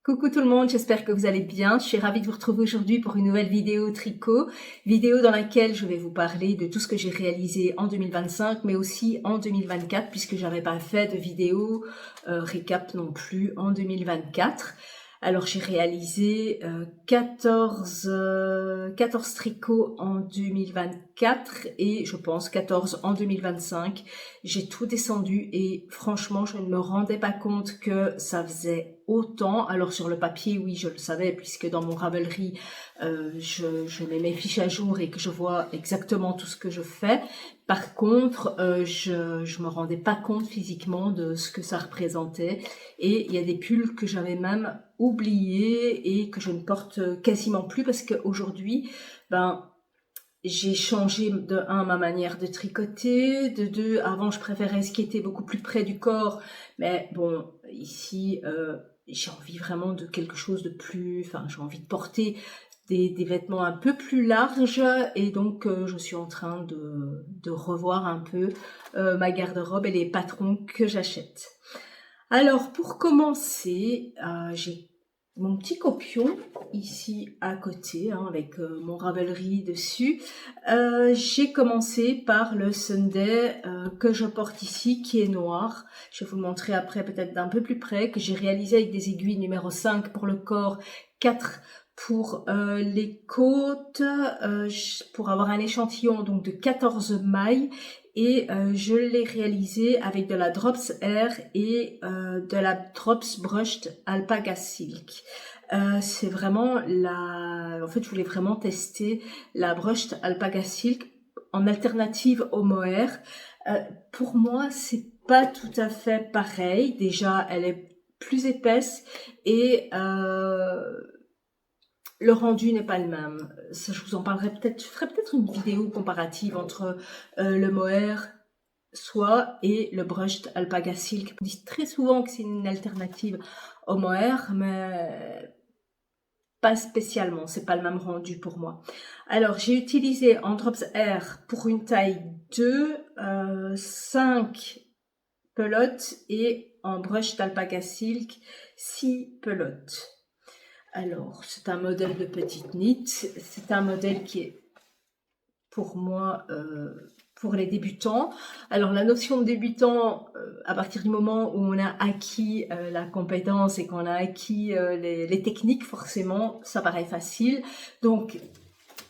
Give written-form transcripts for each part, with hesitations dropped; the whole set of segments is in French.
Coucou tout le monde, j'espère que vous allez bien. Je suis ravie de vous retrouver aujourd'hui pour une nouvelle vidéo tricot, vidéo dans laquelle je vais vous parler de tout ce que j'ai réalisé en 2025, mais aussi en 2024, puisque j'avais pas fait de vidéo récap non plus en 2024. Alors j'ai réalisé 14 tricots en 2024 et je pense 14 en 2025. J'ai tout descendu et franchement je ne me rendais pas compte que ça faisait autant. Alors sur le papier oui je le savais puisque dans mon Ravelry je mets mes fiches à jour et que je vois exactement tout ce que je fais. Par contre je me rendais pas compte physiquement de ce que ça représentait et il y a des pulls que j'avais même oubliés et que je ne porte quasiment plus parce qu'aujourd'hui j'ai changé de ma manière de tricoter, de deux, avant je préférais ce qui était beaucoup plus près du corps, mais bon, ici, j'ai envie vraiment de quelque chose de plus, j'ai envie de porter des vêtements un peu plus larges et donc je suis en train de revoir un peu ma garde-robe et les patrons que j'achète. Alors pour commencer, j'ai mon petit copion ici à côté avec mon Ravelry dessus. J'ai commencé par le Sunday que je porte ici qui est noir. Je vais vous le montrer après peut-être d'un peu plus près, que j'ai réalisé avec des aiguilles numéro 5 pour le corps, 4 pour les côtes, pour avoir un échantillon donc de 14 mailles. Et je l'ai réalisé avec de la Drops Air et de la Drops Brushed Alpaca Silk. C'est vraiment en fait, je voulais vraiment tester la Brushed Alpaca Silk en alternative au mohair. Pour moi, c'est pas tout à fait pareil. Déjà, elle est plus épaisse et le rendu n'est pas le même. Ça, je vous en parlerai peut-être. Je ferai peut-être une vidéo comparative entre le mohair soie et le brushed alpaca silk. On dit très souvent que c'est une alternative au mohair, mais pas spécialement. C'est pas le même rendu pour moi. Alors, j'ai utilisé en Drops Air pour une taille 2, 5 pelotes et en brushed alpaca silk 6 pelotes. Alors, c'est un modèle de petite knit. C'est un modèle qui est, pour moi, pour les débutants. Alors, la notion de débutant, à partir du moment où on a acquis la compétence et qu'on a acquis les techniques, forcément, ça paraît facile. Donc,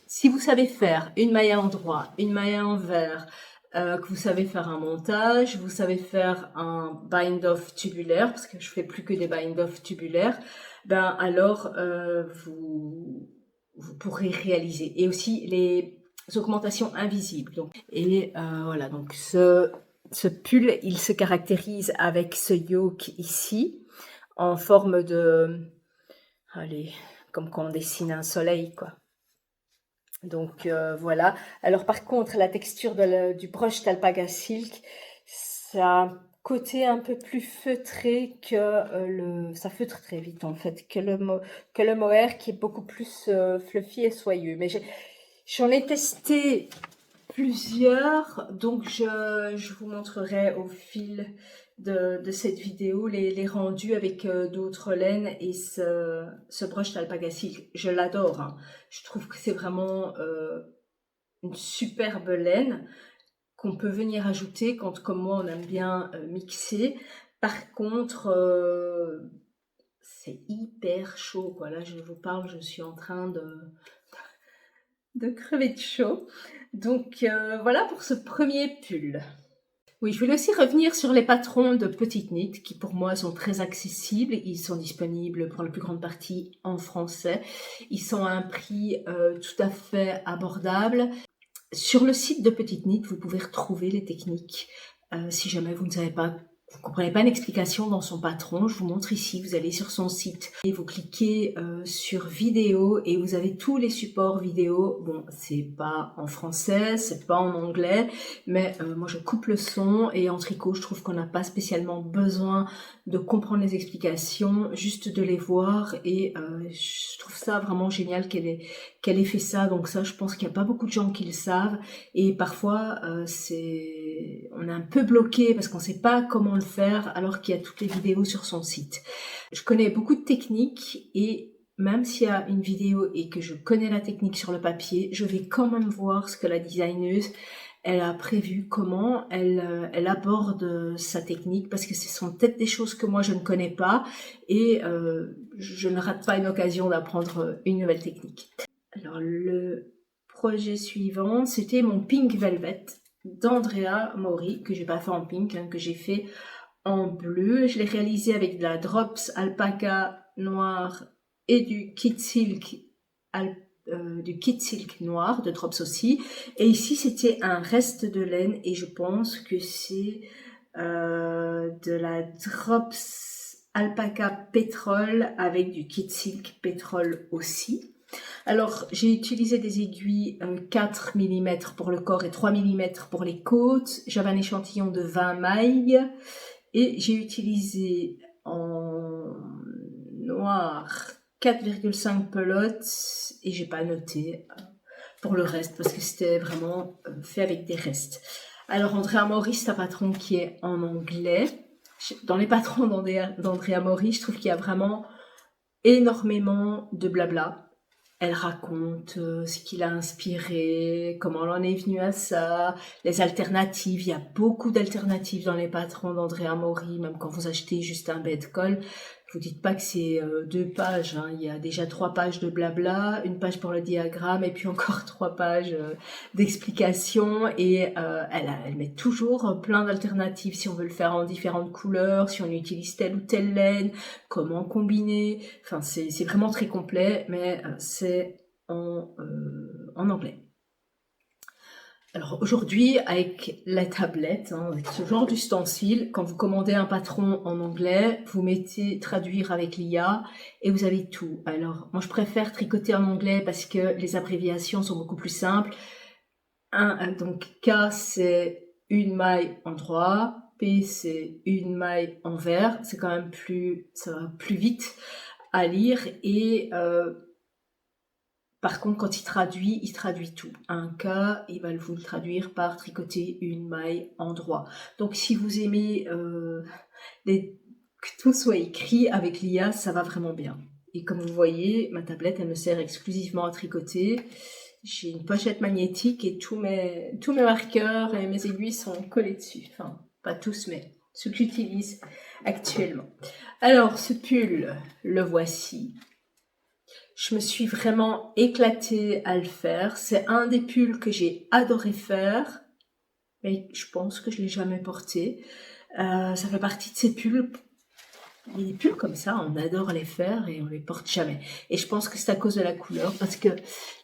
si vous savez faire une maille à l'endroit, une maille à l'envers, que vous savez faire un montage, vous savez faire un bind-off tubulaire, parce que je fais plus que des bind-off tubulaires, alors vous pourrez réaliser. Et aussi les augmentations invisibles. Donc, et voilà, donc ce pull, il se caractérise avec ce yoke ici, en forme de, allez, comme quand on dessine un soleil, quoi. Donc voilà. Alors par contre, la texture du brushed alpaca silk, ça a un côté un peu plus feutré que ça feutre très vite en fait, que le mohair qui est beaucoup plus fluffy et soyeux. Mais j'en ai testé plusieurs, donc je vous montrerai au fil de cette vidéo les rendus avec d'autres laines et ce brush alpaca silk. Je l'adore, hein. Je trouve que c'est vraiment une superbe laine qu'on peut venir ajouter quand, comme moi, on aime bien mixer. Par contre, c'est hyper chaud, quoi. Là, je vous parle, je suis en train de crever de chaud. Donc voilà pour ce premier pull. Oui, je voulais aussi revenir sur les patrons de Petite Knit qui pour moi sont très accessibles. Ils sont disponibles pour la plus grande partie en français. Ils sont à un prix tout à fait abordable. Sur le site de Petite Knit, vous pouvez retrouver les techniques. Si jamais vous ne savez pas, vous ne comprenez pas une explication dans son patron, je vous montre ici, vous allez sur son site et vous cliquez sur vidéo et vous avez tous les supports vidéo. Bon, c'est pas en français, c'est pas en anglais, mais moi je coupe le son et en tricot, je trouve qu'on n'a pas spécialement besoin de comprendre les explications, juste de les voir et je trouve ça vraiment génial qu'elle qu'elle ait fait ça. Donc ça, je pense qu'il n'y a pas beaucoup de gens qui le savent. Et parfois, on est un peu bloqué parce qu'on ne sait pas comment le faire alors qu'il y a toutes les vidéos sur son site. Je connais beaucoup de techniques et même s'il y a une vidéo et que je connais la technique sur le papier, je vais quand même voir ce que la designeuse elle a prévu, comment elle aborde sa technique, parce que ce sont peut-être des choses que moi je ne connais pas et je ne rate pas une occasion d'apprendre une nouvelle technique. Alors le projet suivant, c'était mon Pink Velvet d'Andrea Mori, que j'ai pas fait en pink, que j'ai fait en bleu. Je l'ai réalisé avec de la Drops Alpaca noir et du Kit Silk noir de Drops aussi. Et ici, c'était un reste de laine et je pense que c'est de la Drops Alpaca pétrole avec du Kit Silk pétrole aussi. Alors, j'ai utilisé des aiguilles 4 mm pour le corps et 3 mm pour les côtes. J'avais un échantillon de 20 mailles. Et j'ai utilisé en noir 4,5 pelotes et j'ai pas noté pour le reste parce que c'était vraiment fait avec des restes. Alors Andrea Mori, c'est un patron qui est en anglais. Dans les patrons d'Andrea Mori, je trouve qu'il y a vraiment énormément de blabla. Elle raconte ce qui l'a inspiré, comment elle en est venue à ça, les alternatives. Il y a beaucoup d'alternatives dans les patrons d'Andrea Mori, même quand vous achetez juste un bed call. Vous dites pas que c'est 2 pages, hein. Il y a déjà 3 pages de blabla, une page pour le diagramme et puis encore 3 pages d'explications. Et elle met toujours plein d'alternatives si on veut le faire en différentes couleurs, si on utilise telle ou telle laine, comment combiner. Enfin, c'est vraiment très complet, mais c'est en anglais. Alors aujourd'hui, avec la tablette, avec ce genre d'ustensile, quand vous commandez un patron en anglais, vous mettez traduire avec l'IA et vous avez tout. Alors moi je préfère tricoter en anglais parce que les abréviations sont beaucoup plus simples. Donc K c'est une maille en droit, P c'est une maille en vert, c'est quand même ça va plus vite à lire et par contre, quand il traduit tout. Un cas, il va vous le traduire par tricoter une maille en droit. Donc, si vous aimez que tout soit écrit avec l'IA, ça va vraiment bien. Et comme vous voyez, ma tablette, elle me sert exclusivement à tricoter. J'ai une pochette magnétique et tous mes marqueurs et mes aiguilles sont collés dessus. Enfin, pas tous, mais ceux que j'utilise actuellement. Alors, ce pull, le voici. Je me suis vraiment éclatée à le faire. C'est un des pulls que j'ai adoré faire, mais je pense que je l'ai jamais porté. Ça fait partie de ces pulls. Les pulls comme ça, on adore les faire et on les porte jamais. Et je pense que c'est à cause de la couleur, parce que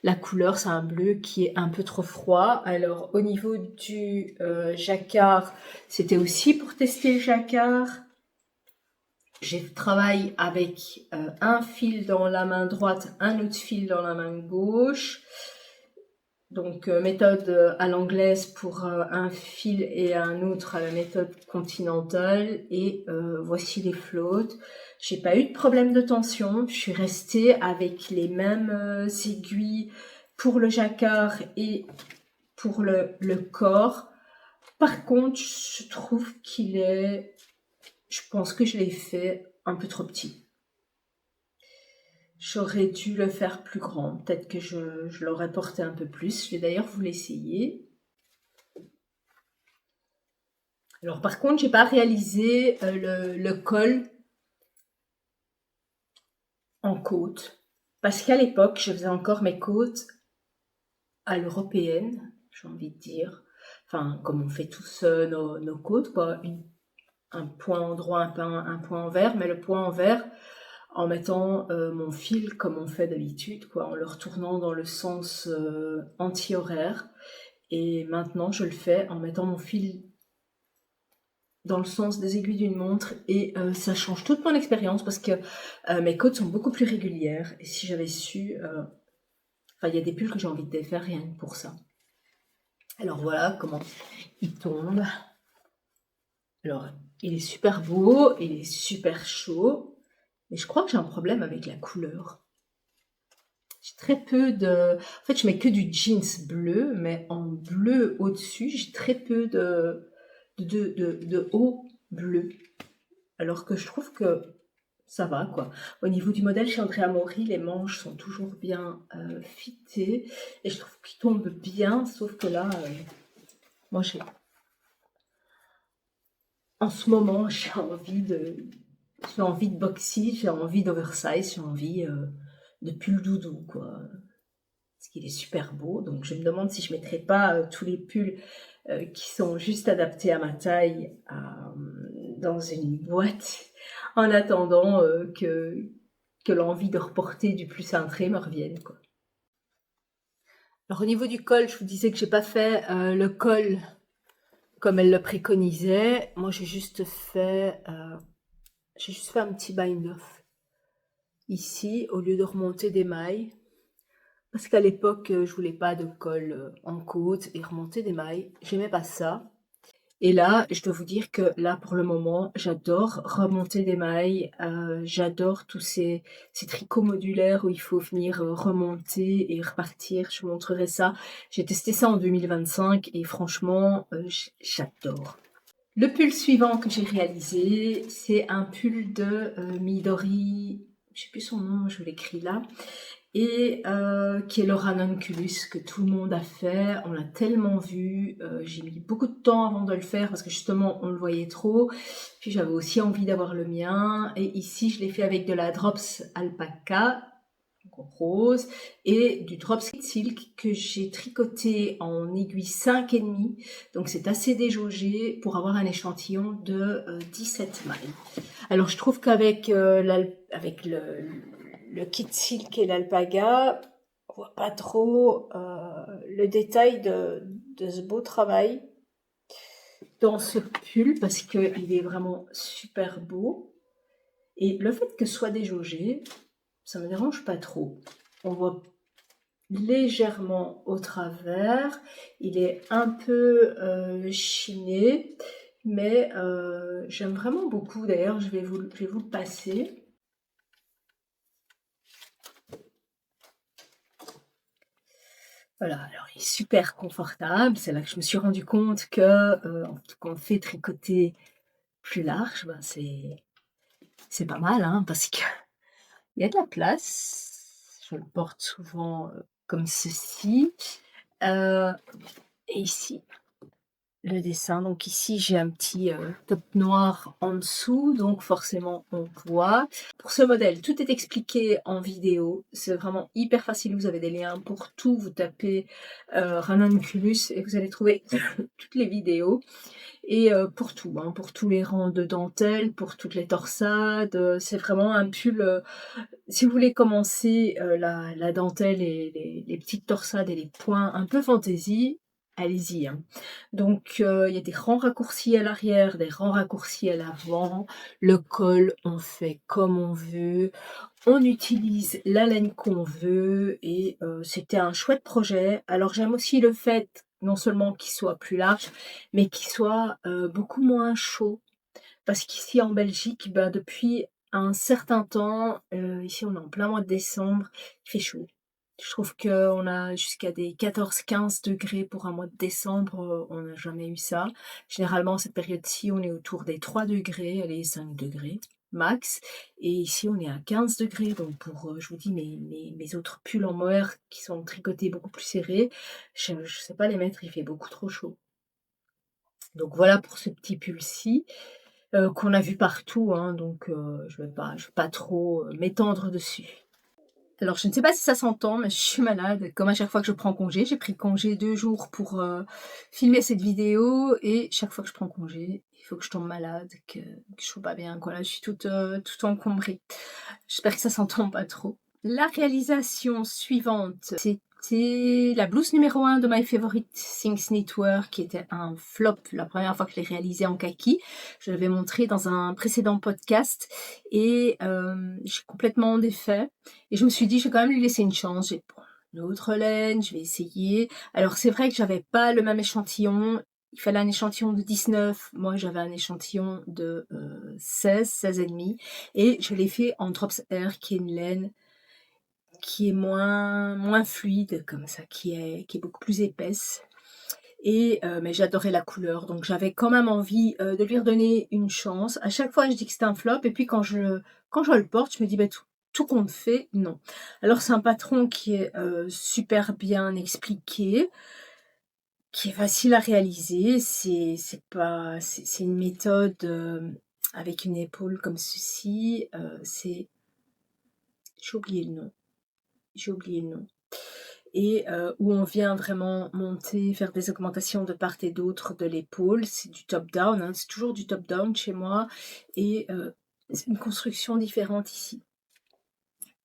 la couleur, c'est un bleu qui est un peu trop froid. Alors, au niveau du jacquard, c'était aussi pour tester le jacquard. Je travaille avec un fil dans la main droite, un autre fil dans la main gauche. Donc méthode à l'anglaise pour un fil et un autre à la méthode continentale. Et voici les flottes. J'ai pas eu de problème de tension. Je suis restée avec les mêmes aiguilles pour le jacquard et pour le corps. Par contre, je trouve qu'il est... Je pense que je l'ai fait un peu trop petit. J'aurais dû le faire plus grand. Peut-être que je l'aurais porté un peu plus. Je vais d'ailleurs vous l'essayer. Alors par contre, j'ai pas réalisé le col en côte. Parce qu'à l'époque, je faisais encore mes côtes à l'européenne, j'ai envie de dire. Enfin, comme on fait tous nos côtes, quoi. Un point en droit, un point en vert, mais le point en vert, en mettant mon fil comme on fait d'habitude, quoi, en le retournant dans le sens anti-horaire. Et maintenant, je le fais en mettant mon fil dans le sens des aiguilles d'une montre et ça change toute mon expérience parce que mes côtes sont beaucoup plus régulières. Et si j'avais su... il y a des pulls que j'ai envie de défaire rien que pour ça. Alors voilà comment il tombe. Alors, il est super beau, il est super chaud. Mais je crois que j'ai un problème avec la couleur. J'ai très peu de... En fait, je mets que du jeans bleu, mais en bleu au-dessus, j'ai très peu de haut bleu. Alors que je trouve que ça va, quoi. Au niveau du modèle chez Andrea Mori, les manches sont toujours bien fitées et je trouve qu'ils tombent bien, sauf que là, moi, en ce moment, j'ai envie de boxy, j'ai envie d'oversize, j'ai envie de pull doudou, quoi. Parce qu'il est super beau, donc je me demande si je mettrais pas tous les pulls qui sont juste adaptés à ma taille dans une boîte en attendant que l'envie de reporter du plus cintré me revienne, quoi. Alors au niveau du col, je vous disais que j'ai pas fait le col comme elle le préconisait. Moi j'ai juste fait un petit bind-off ici au lieu de remonter des mailles. Parce qu'à l'époque, je voulais pas de col en côte et remonter des mailles. J'aimais pas ça. Et là, je dois vous dire que là, pour le moment, j'adore remonter des mailles. J'adore tous ces tricots modulaires où il faut venir remonter et repartir. Je vous montrerai ça. J'ai testé ça en 2025 et franchement, j'adore. Le pull suivant que j'ai réalisé, c'est un pull de Midori. Je sais plus son nom, je vous l'écris là. Et qui est le ranunculus que tout le monde a fait. On l'a tellement vu. J'ai mis beaucoup de temps avant de le faire parce que justement on le voyait trop. Puis j'avais aussi envie d'avoir le mien. Et ici je l'ai fait avec de la Drops Alpaca, donc en rose, et du Drops Silk que j'ai tricoté en aiguille 5,5. Donc c'est assez déjaugé pour avoir un échantillon de 17 mailles. Alors je trouve qu'avec avec le kit silk et l'alpaga, on voit pas trop le détail de ce beau travail dans ce pull parce qu'il est vraiment super beau. Et le fait que ce soit déjaugé, ça me dérange pas trop. On voit légèrement au travers, il est un peu chiné, mais j'aime vraiment beaucoup. D'ailleurs, je vais vous le passer. Voilà, alors il est super confortable. C'est là que je me suis rendu compte que quand on fait tricoter plus large, ben c'est pas mal, hein, parce qu'il y a de la place. Je le porte souvent comme ceci. Et ici, le dessin. Donc ici, j'ai un petit top noir en dessous, donc forcément on voit. Pour ce modèle, tout est expliqué en vidéo. C'est vraiment hyper facile. Vous avez des liens pour tout. Vous tapez ranunculus et vous allez trouver toutes les vidéos. Et pour tout, hein, pour tous les rangs de dentelle, pour toutes les torsades. C'est vraiment un pull. Si vous voulez commencer la dentelle et les petites torsades et les points un peu fantaisie, allez-y, hein. Donc il y a des rangs raccourcis à l'arrière, des rangs raccourcis à l'avant. Le col, on fait comme on veut. On utilise la laine qu'on veut et c'était un chouette projet. Alors j'aime aussi le fait non seulement qu'il soit plus large, mais qu'il soit beaucoup moins chaud. Parce qu'ici en Belgique, bah, depuis un certain temps, ici on est en plein mois de décembre, il fait chaud. Je trouve qu'on a jusqu'à des 14-15 degrés pour un mois de décembre, on n'a jamais eu ça. Généralement, cette période-ci, on est autour des 3 degrés, allez, 5 degrés max. Et ici, on est à 15 degrés. Donc, pour, je vous dis, mes autres pulls en mohair qui sont tricotés beaucoup plus serrés, je ne sais pas les mettre, il fait beaucoup trop chaud. Donc, voilà pour ce petit pull-ci qu'on a vu partout, hein, donc je vais pas trop m'étendre dessus. Alors je ne sais pas si ça s'entend, mais je suis malade, comme à chaque fois que je prends congé. J'ai pris congé 2 jours pour filmer cette vidéo et chaque fois que je prends congé, il faut que je tombe malade, que je sois pas bien, quoi. Là, je suis toute encombrée. J'espère que ça s'entend pas trop. La réalisation suivante, c'était la blouse numéro 1 de My Favorite Things Knitwear, qui était un flop la première fois que je l'ai réalisée en kaki. Je l'avais montré dans un précédent podcast et j'ai complètement défait. Et je me suis dit, je vais quand même lui laisser une chance. J'ai une autre laine, je vais essayer. Alors c'est vrai que j'avais pas le même échantillon. Il fallait un échantillon de 19. Moi, j'avais un échantillon de 16 et demi. Et je l'ai fait en Drops Air, qui est une laine qui est moins fluide comme ça, qui est beaucoup plus épaisse et mais j'adorais la couleur, donc j'avais quand même envie, de lui redonner une chance. À chaque fois, je dis que c'est un flop et puis quand je le porte, je me dis: «Bah, tout compte fait, non». Alors c'est un patron qui est, super bien expliqué, qui est facile à réaliser, c'est une méthode, avec une épaule comme ceci, j'ai oublié le nom, j'ai oublié le nom. Et où on vient vraiment monter, faire des augmentations de part et d'autre de l'épaule. C'est du top down, hein, c'est toujours du top down chez moi et c'est une construction différente ici.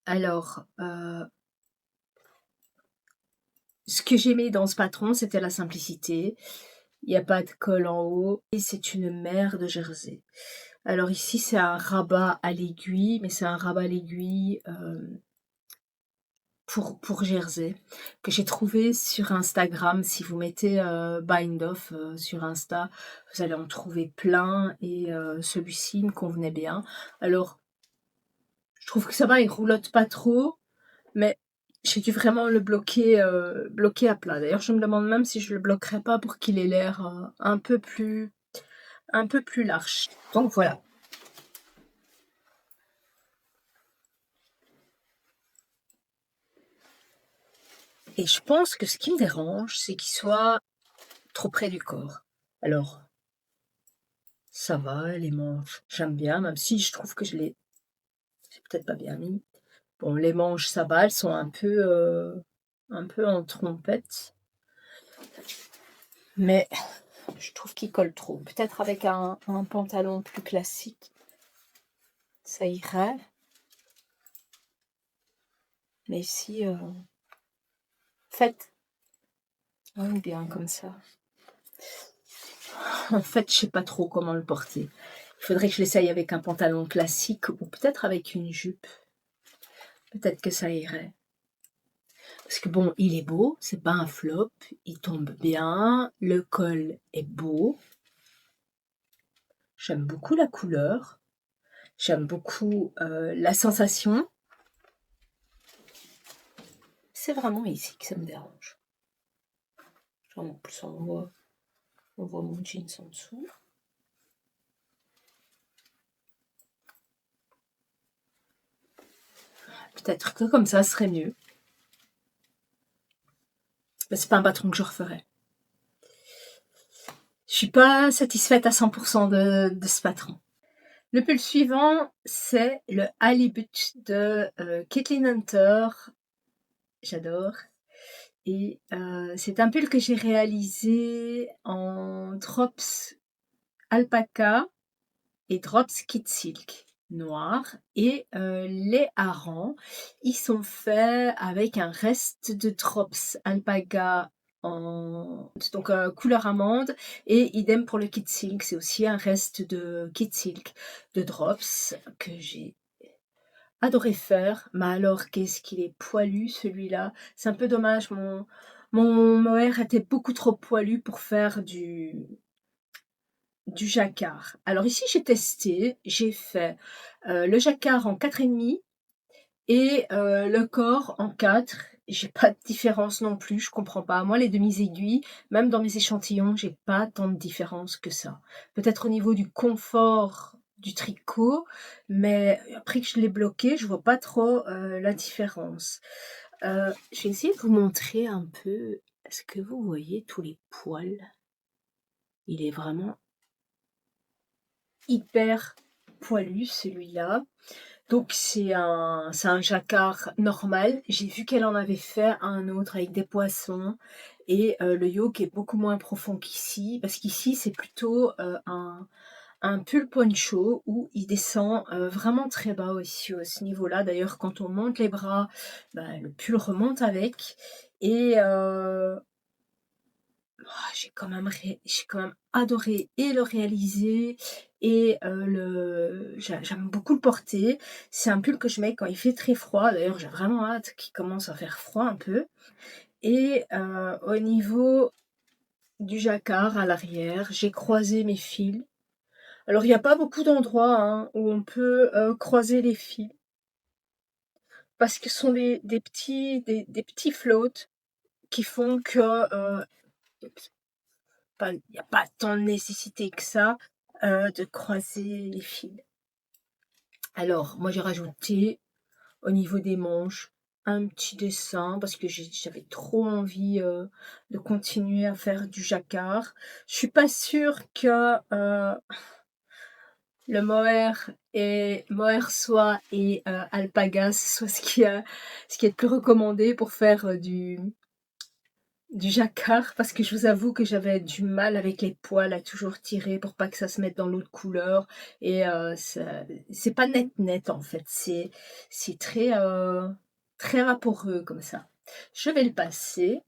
Alors, ce que j'aimais dans ce patron, c'était la simplicité. Il y a pas de col en haut et c'est une mer de jersey. Alors ici, c'est un rabat à l'aiguille, mais c'est un rabat à l'aiguille, pour jersey, que j'ai trouvé sur Instagram. Si vous mettez, Bind Off, sur Insta, vous allez en trouver plein et celui-ci me convenait bien. Alors, je trouve que ça va, il roulotte pas trop, mais j'ai dû vraiment le bloquer à plat. D'ailleurs, je me demande même si je le bloquerais pas pour qu'il ait l'air, un peu plus large. Donc voilà. Et je pense que ce qui me dérange, c'est qu'il soit trop près du corps. Alors, ça va, les manches, j'aime bien, même si je trouve que j'ai peut-être pas bien mis. Bon, les manches, ça va, elles sont un peu en trompette, mais je trouve qu'ils collent trop. Peut-être avec un pantalon plus classique, ça irait. Mais ici, fait, ouais, bien comme ça. En fait, je sais pas trop comment le porter. Il faudrait que je l'essaye avec un pantalon classique ou peut-être avec une jupe. Peut-être que ça irait. Parce que bon, il est beau, c'est pas un flop, il tombe bien, le col est beau. J'aime beaucoup la couleur, j'aime beaucoup, la sensation. C'est vraiment ici que ça me dérange. Genre en plus on voit mon jeans en dessous. Peut-être que comme ça serait mieux. Mais c'est pas un patron que je referais. Je suis pas satisfaite à 100 de ce patron. Le pull suivant, c'est le Halibut de, Caitlin Hunter. J'adore et c'est un pull que j'ai réalisé en drops alpaca et drops kid silk noir et les harengs, ils sont faits avec un reste de drops alpaca en donc couleur amande et idem pour le kid silk, c'est aussi un reste de kid silk de drops que j'ai adoré faire. Mais alors qu'est-ce qu'il est poilu celui-là. C'est un peu dommage, mon mohair était beaucoup trop poilu pour faire du jacquard. Alors ici, j'ai testé, j'ai fait, le jacquard en 4,5 et le corps en 4. J'ai pas de différence non plus, je comprends pas. Moi, les demi-aiguilles, même dans mes échantillons, j'ai pas tant de différence que ça. Peut-être au niveau du confort du tricot, mais après que je l'ai bloqué, je vois pas trop, la différence. Je vais essayer de vous montrer un peu. Est-ce que vous voyez tous les poils? Il est vraiment hyper poilu celui-là. Donc c'est un jacquard normal. J'ai vu qu'elle en avait fait un autre avec des poissons et le yoke est beaucoup moins profond qu'ici parce qu'ici c'est plutôt, un pull poncho où il descend, vraiment très bas aussi à ce niveau-là. D'ailleurs quand on monte les bras, bah, le pull remonte avec et j'ai quand même adoré et le réaliser et j'aime beaucoup le porter. C'est un pull que je mets quand il fait très froid. D'ailleurs, j'ai vraiment hâte qu'il commence à faire froid un peu et au niveau du jacquard à l'arrière, j'ai croisé mes fils. Alors il y a pas beaucoup d'endroits, hein, où on peut, croiser les fils. parce que ce sont des petits floats qui font que il n'y a pas tant de nécessité que ça de croiser les fils. Alors, moi j'ai rajouté au niveau des manches un petit dessin parce que j'avais trop envie de continuer à faire du jacquard. Je suis pas sûre que le mohair soie et alpaga ce soit ce qui est le plus recommandé pour faire du jacquard, parce que je vous avoue que j'avais du mal avec les poils à toujours tirer pour pas que ça se mette dans l'autre couleur, et c'est pas net en fait, c'est très très vaporeux comme ça. Je vais le passer.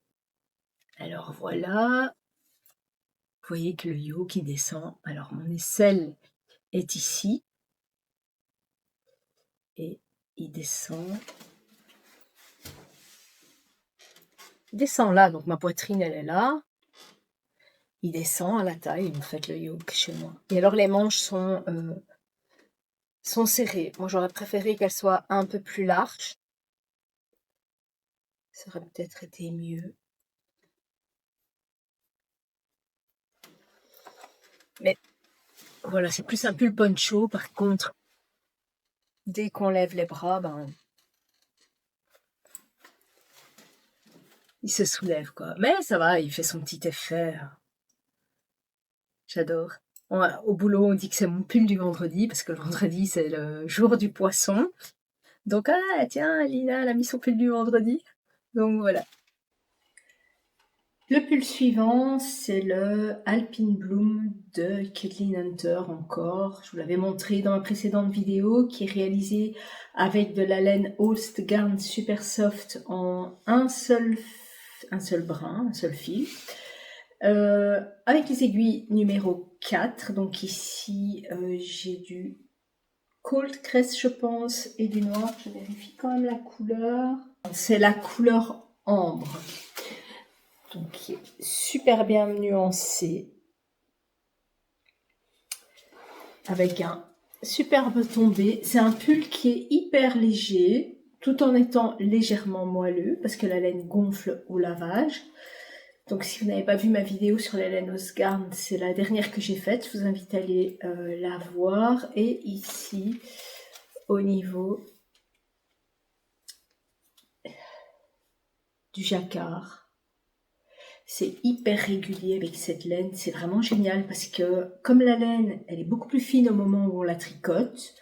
Alors voilà, vous voyez que le yo qui descend. Alors mon aisselle est ici et il descend. Il descend là, donc ma poitrine elle est là. Il descend à la taille, en fait, le yoke chez moi. Et alors les manches sont serrées. Moi j'aurais préféré qu'elles soient un peu plus larges. Ça aurait peut-être été mieux. Mais voilà, c'est plus un pull poncho. Par contre, dès qu'on lève les bras, ben, il se soulève, quoi. Mais ça va, il fait son petit effet. J'adore. Au boulot, on dit que c'est mon pull du vendredi, parce que le vendredi, c'est le jour du poisson. Donc, ah, tiens, Lina, elle a mis son pull du vendredi. Donc, voilà. Le pull suivant, c'est le Alpine Bloom de Kathleen Hunter encore. Je vous l'avais montré dans ma précédente vidéo, qui est réalisée avec de la laine Holst Garn Super Soft en un seul brin, un seul fil. Avec les aiguilles numéro 4. Donc ici, j'ai du Cold Crest, je pense, et du noir. Je vérifie quand même la couleur. C'est la couleur ambre. Donc, qui est super bien nuancé. Avec un superbe tombé. C'est un pull qui est hyper léger, tout en étant légèrement moelleux, parce que la laine gonfle au lavage. Donc si vous n'avez pas vu ma vidéo sur la laine Osgarn, c'est la dernière que j'ai faite. Je vous invite à aller la voir. Et ici, au niveau du jacquard, c'est hyper régulier avec cette laine. C'est vraiment génial parce que comme la laine, elle est beaucoup plus fine au moment où on la tricote.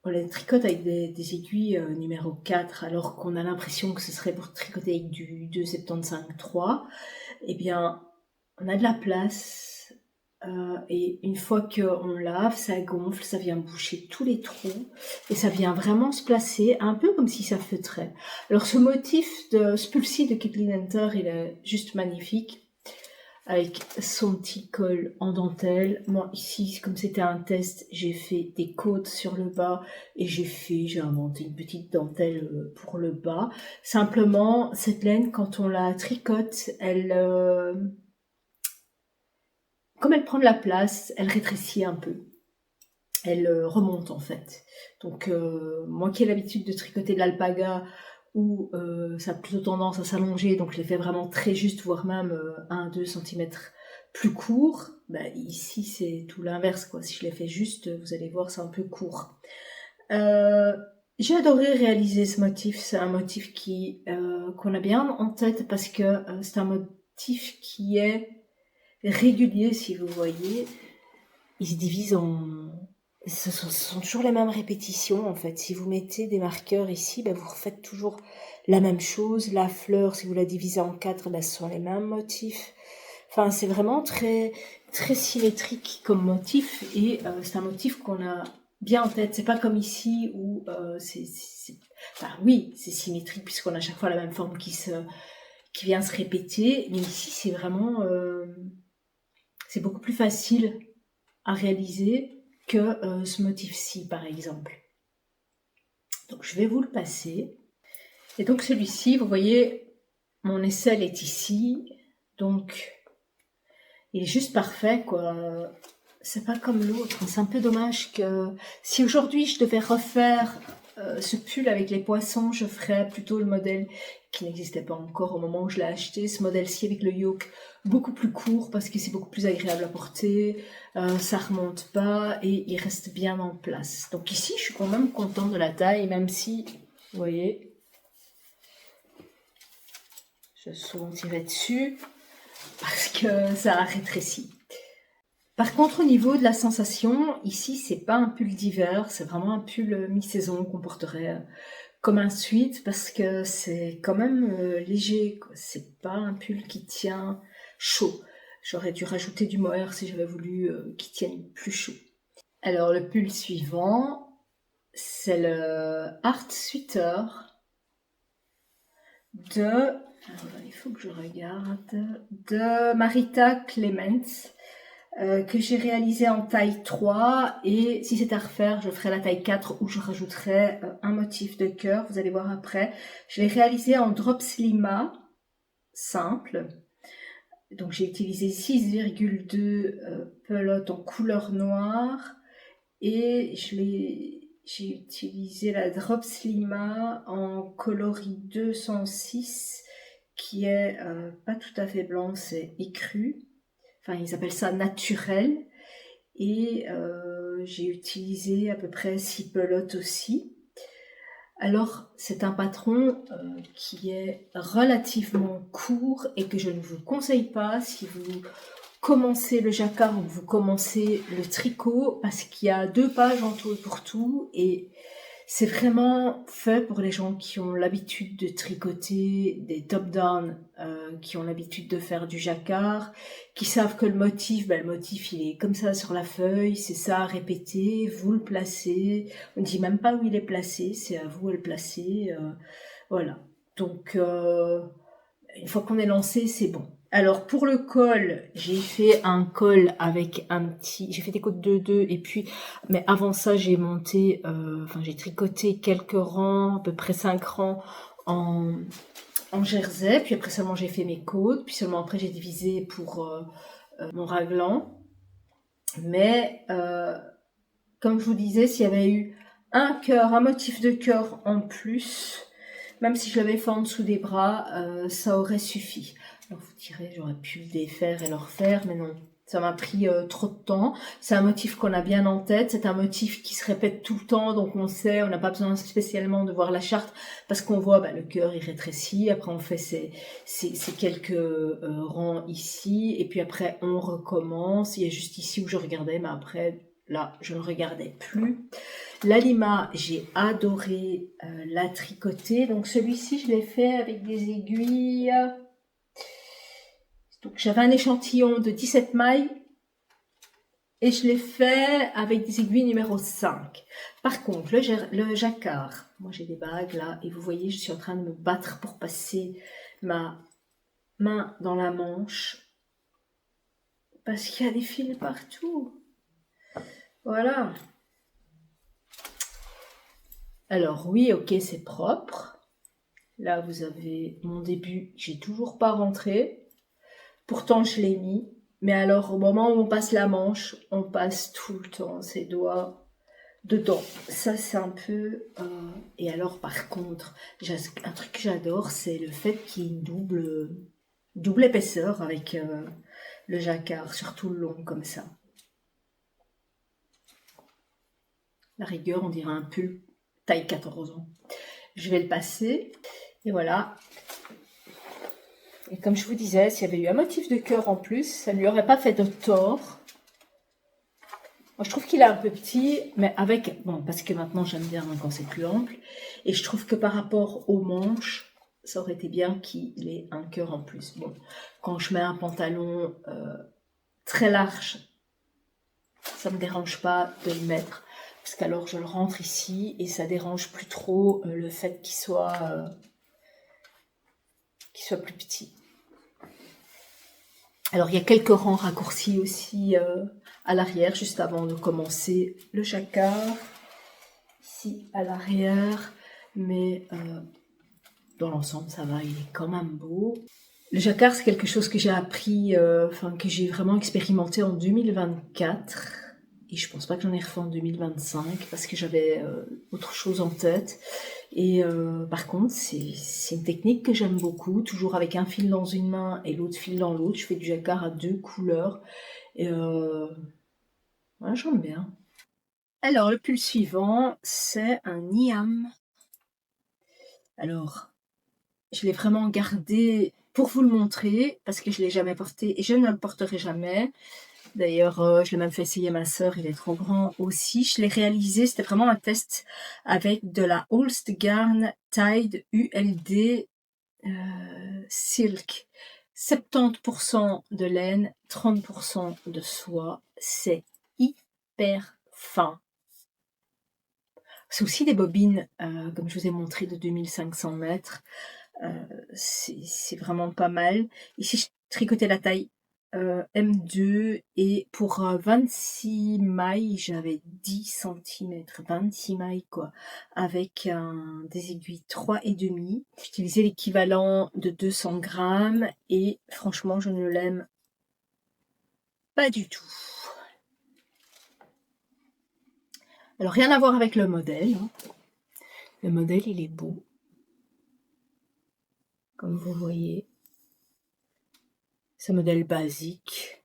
On la tricote avec des aiguilles numéro 4, alors qu'on a l'impression que ce serait pour tricoter avec du 2,75-3. Eh bien, on a de la place, et une fois qu'on lave, ça gonfle, ça vient boucher tous les trous, et ça vient vraiment se placer, un peu comme si ça feutrait. Alors ce motif de Spulcy de Kathleen Hunter, il est juste magnifique, avec son petit col en dentelle. Moi ici, comme c'était un test, j'ai fait des côtes sur le bas, et j'ai inventé une petite dentelle pour le bas. Simplement, cette laine, quand on la tricote, comme elle prend de la place, elle rétrécit un peu. Elle remonte en fait. Donc moi qui ai l'habitude de tricoter de l'alpaga, où ça a plutôt tendance à s'allonger, donc je les fais vraiment très juste, voire même 1-2 cm plus court. Ici c'est tout l'inverse, quoi. Si je les fais juste, vous allez voir, c'est un peu court. J'ai adoré réaliser ce motif. C'est un motif qu'on a bien en tête parce que c'est un motif qui est régulier, si vous voyez. Il se divise en... Ce sont toujours les mêmes répétitions, en fait. Si vous mettez des marqueurs ici, vous refaites toujours la même chose. La fleur, si vous la divisez en 4, ce sont les mêmes motifs. Enfin, c'est vraiment très, très symétrique comme motif, et c'est un motif qu'on a bien en tête. C'est pas comme ici où oui, c'est symétrique puisqu'on a chaque fois la même forme qui vient se répéter, mais ici c'est vraiment c'est beaucoup plus facile à réaliser que ce motif-ci, par exemple. Donc je vais vous le passer. Et donc celui-ci, vous voyez, mon aisselle est ici, donc il est juste parfait, quoi. C'est pas comme l'autre. C'est un peu dommage que si aujourd'hui je devais refaire ce pull avec les poissons, je ferais plutôt le modèle qui n'existait pas encore au moment où je l'ai acheté, ce modèle-ci avec le yoke beaucoup plus court parce que c'est beaucoup plus agréable à porter, ça remonte pas et il reste bien en place. Donc ici, je suis quand même contente de la taille, même si, vous voyez, je vais souvent tirer dessus parce que ça a rétréci. Par contre, au niveau de la sensation, ici, c'est pas un pull d'hiver, c'est vraiment un pull mi-saison qu'on porterait comme un sweat parce que c'est quand même léger, quoi. C'est pas un pull qui tient chaud. J'aurais dû rajouter du mohair si j'avais voulu qu'il tienne plus chaud. Alors, le pull suivant, c'est le Art Sweater il faut que je regarde, de Marita Clements. Que j'ai réalisé en taille 3 et si c'est à refaire, je ferai la taille 4 où je rajouterai un motif de cœur, vous allez voir après. Je l'ai réalisé en Drops Lima, simple. Donc j'ai utilisé 6,2 pelotes en couleur noire et j'ai utilisé la Drops Lima en coloris 206 qui est pas tout à fait blanc, c'est écru. Enfin, ils appellent ça naturel. Et j'ai utilisé à peu près 6 pelotes aussi. Alors, c'est un patron qui est relativement court et que je ne vous conseille pas si vous commencez le jacquard ou vous commencez le tricot parce qu'il y a 2 pages en tout et pour tout et c'est vraiment fait pour les gens qui ont l'habitude de tricoter des top-down, qui ont l'habitude de faire du jacquard, qui savent que le motif il est comme ça sur la feuille, c'est ça à répéter, vous le placez, on ne dit même pas où il est placé, c'est à vous de le placer, voilà. Donc, une fois qu'on est lancé, c'est bon. Alors pour le col, j'ai fait un col avec j'ai fait des côtes de 2 et puis, mais avant ça j'ai monté, j'ai tricoté quelques rangs, à peu près 5 rangs en jersey, puis après seulement j'ai fait mes côtes, puis seulement après j'ai divisé pour mon raglan. Mais comme je vous disais, s'il y avait eu un motif de cœur en plus, même si je l'avais fait en dessous des bras, ça aurait suffi. Alors vous direz, j'aurais pu le défaire et le refaire, mais non. Ça m'a pris trop de temps. C'est un motif qu'on a bien en tête. C'est un motif qui se répète tout le temps, donc on sait, on n'a pas besoin spécialement de voir la charte, parce qu'on voit le cœur, il rétrécit. Après, on fait ces quelques rangs ici, et puis après, on recommence. Il y a juste ici où je regardais, mais après, là, je ne regardais plus. La Lima, j'ai adoré la tricoter. Donc celui-ci, je l'ai fait avec des aiguilles. Donc j'avais un échantillon de 17 mailles et je l'ai fait avec des aiguilles numéro 5. Par contre, le jacquard, moi j'ai des bagues là et vous voyez, je suis en train de me battre pour passer ma main dans la manche parce qu'il y a des fils partout. Voilà. Alors oui, ok, c'est propre. Là, vous avez mon début, j'ai toujours pas rentré. Pourtant, je l'ai mis. Mais alors, au moment où on passe la manche, on passe tout le temps ses doigts dedans. Ça, c'est un peu... Et alors, par contre, un truc que j'adore, c'est le fait qu'il y ait une double épaisseur avec le jacquard, surtout le long, comme ça. La rigueur, on dirait un pull taille 14 ans. Je vais le passer. Et voilà. Et comme je vous disais, s'il y avait eu un motif de cœur en plus, ça ne lui aurait pas fait de tort. Moi, je trouve qu'il est un peu petit, mais parce que maintenant j'aime bien quand c'est plus ample. Et je trouve que par rapport aux manches, ça aurait été bien qu'il ait un cœur en plus. Bon, quand je mets un pantalon très large, ça me dérange pas de le mettre, parce qu'alors je le rentre ici et ça dérange plus trop le fait qu'il soit plus petit. Alors il y a quelques rangs raccourcis aussi à l'arrière, juste avant de commencer le jacquard, ici à l'arrière, mais dans l'ensemble ça va, il est quand même beau. Le jacquard, c'est quelque chose que j'ai appris, que j'ai vraiment expérimenté en 2024, Et je pense pas que j'en ai refait en 2025 parce que j'avais autre chose en tête. Et par contre, c'est une technique que j'aime beaucoup, toujours avec un fil dans une main et l'autre fil dans l'autre. Je fais du jacquard à 2 couleurs. Et ouais, j'aime bien. Alors, le pull suivant, c'est un Niam. Alors, je l'ai vraiment gardé pour vous le montrer, parce que je ne l'ai jamais porté et je ne le porterai jamais. D'ailleurs, je l'ai même fait essayer à ma sœur, il est trop grand aussi. Je l'ai réalisé, c'était vraiment un test avec de la Holst Garn Tide ULD Silk. 70% de laine, 30% de soie. C'est hyper fin. C'est aussi des bobines, comme je vous ai montré, de 2500 mètres. C'est vraiment pas mal. Ici, je tricotais la taille M2 et pour 26 mailles, j'avais 10 cm, 26 mailles quoi, avec des aiguilles 3,5. J'utilisais l'équivalent de 200 grammes et franchement, je ne l'aime pas du tout. Alors, rien à voir avec le modèle. Hein. Le modèle, il est beau. Comme vous voyez. C'est un modèle basique.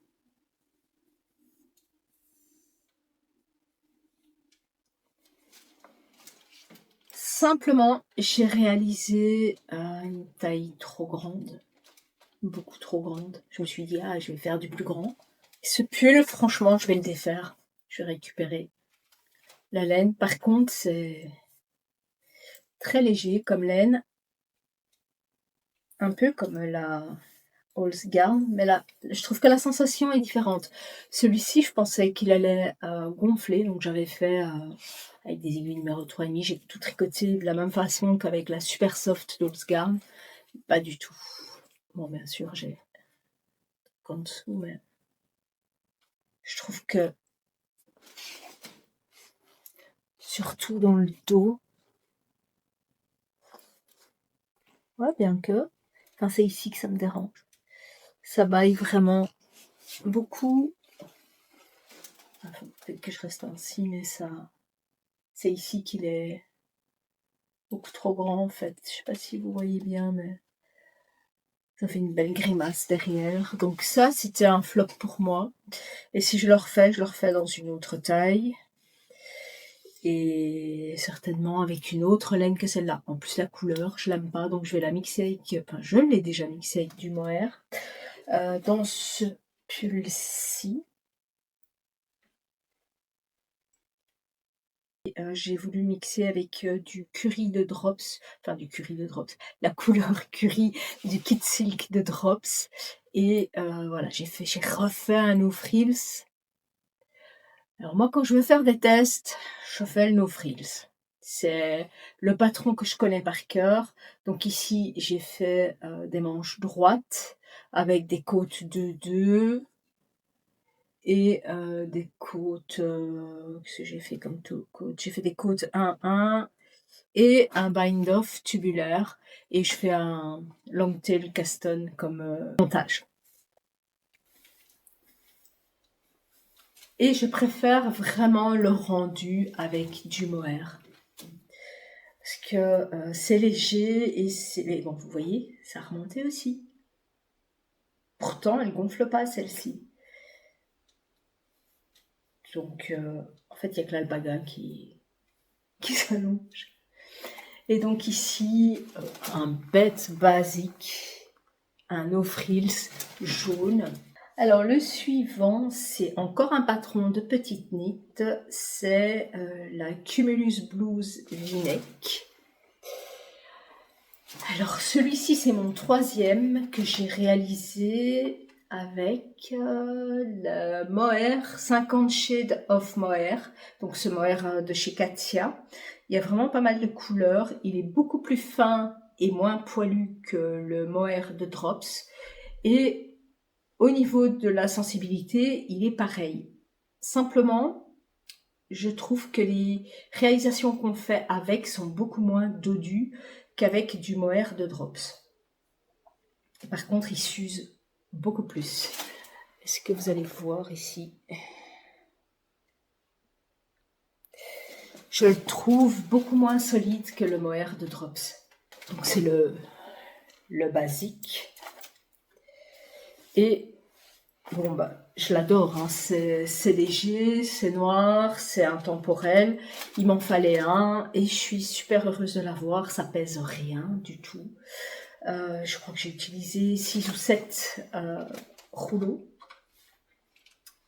Simplement, j'ai réalisé une taille trop grande. Beaucoup trop grande. Je me suis dit, ah, je vais faire du plus grand. Ce pull, franchement, je vais le défaire. Je vais récupérer la laine. Par contre, c'est très léger comme laine. Un peu comme la Holst Garn. Mais là, je trouve que la sensation est différente. Celui-ci, je pensais qu'il allait gonfler. Donc, j'avais fait avec des aiguilles numéro 3,5. J'ai tout tricoté de la même façon qu'avec la Super Soft d'Holst Garn. Pas du tout. Bon, bien sûr, j'ai en dessous, mais je trouve que surtout dans le dos, ouais, bien que, enfin, c'est ici que ça me dérange. Ça baille vraiment beaucoup. Enfin, peut-être que je reste ainsi, mais ça, c'est ici qu'il est beaucoup trop grand en fait. Je sais pas si vous voyez bien, mais ça fait une belle grimace derrière. Donc ça, c'était un flop pour moi. Et si je le refais dans une autre taille. Et certainement avec une autre laine que celle-là. En plus, la couleur, je l'aime pas, donc je vais la mixer avec... Enfin, je l'ai déjà mixée avec du mohair. Dans ce pull-ci, j'ai voulu mixer avec du curry de Drops, enfin du curry de Drops, la couleur curry du Kit Silk de Drops. Et voilà, j'ai refait un no frills. Alors moi, quand je veux faire des tests, je fais le no frills. C'est le patron que je connais par cœur. Donc ici, j'ai fait des manches droites avec des côtes 2-2 et des côtes... qu'est-ce que j'ai fait comme tout côte? J'ai fait des côtes 1-1 et un bind-off tubulaire. Et je fais un long tail caston comme montage. Et je préfère vraiment le rendu avec du mohair. Parce que c'est léger et c'est... Bon, vous voyez, ça a remonté aussi. Pourtant, elle gonfle pas celle-ci. Donc, en fait, il n'y a que l'alpaga qui s'allonge. Et donc ici, un bête basique, un no frills jaune. Alors le suivant, c'est encore un patron de petite knit, c'est la Cumulus Blues V-neck. Alors celui-ci, c'est mon troisième que j'ai réalisé avec le mohair 50 Shades of Mohair, donc ce mohair de chez Katia. Il y a vraiment pas mal de couleurs, il est beaucoup plus fin et moins poilu que le mohair de Drops. Et au niveau de la sensibilité, il est pareil. Simplement, je trouve que les réalisations qu'on fait avec sont beaucoup moins dodues qu'avec du mohair de Drops. Par contre, il s'use beaucoup plus. Est-ce que vous allez voir ici? je le trouve beaucoup moins solide que le mohair de Drops. Donc c'est le basique. Et bon, bah, je l'adore, hein. C'est léger, c'est noir, c'est intemporel. Il m'en fallait un et je suis super heureuse de l'avoir. Ça pèse rien du tout. Je crois que j'ai utilisé 6 ou 7 rouleaux.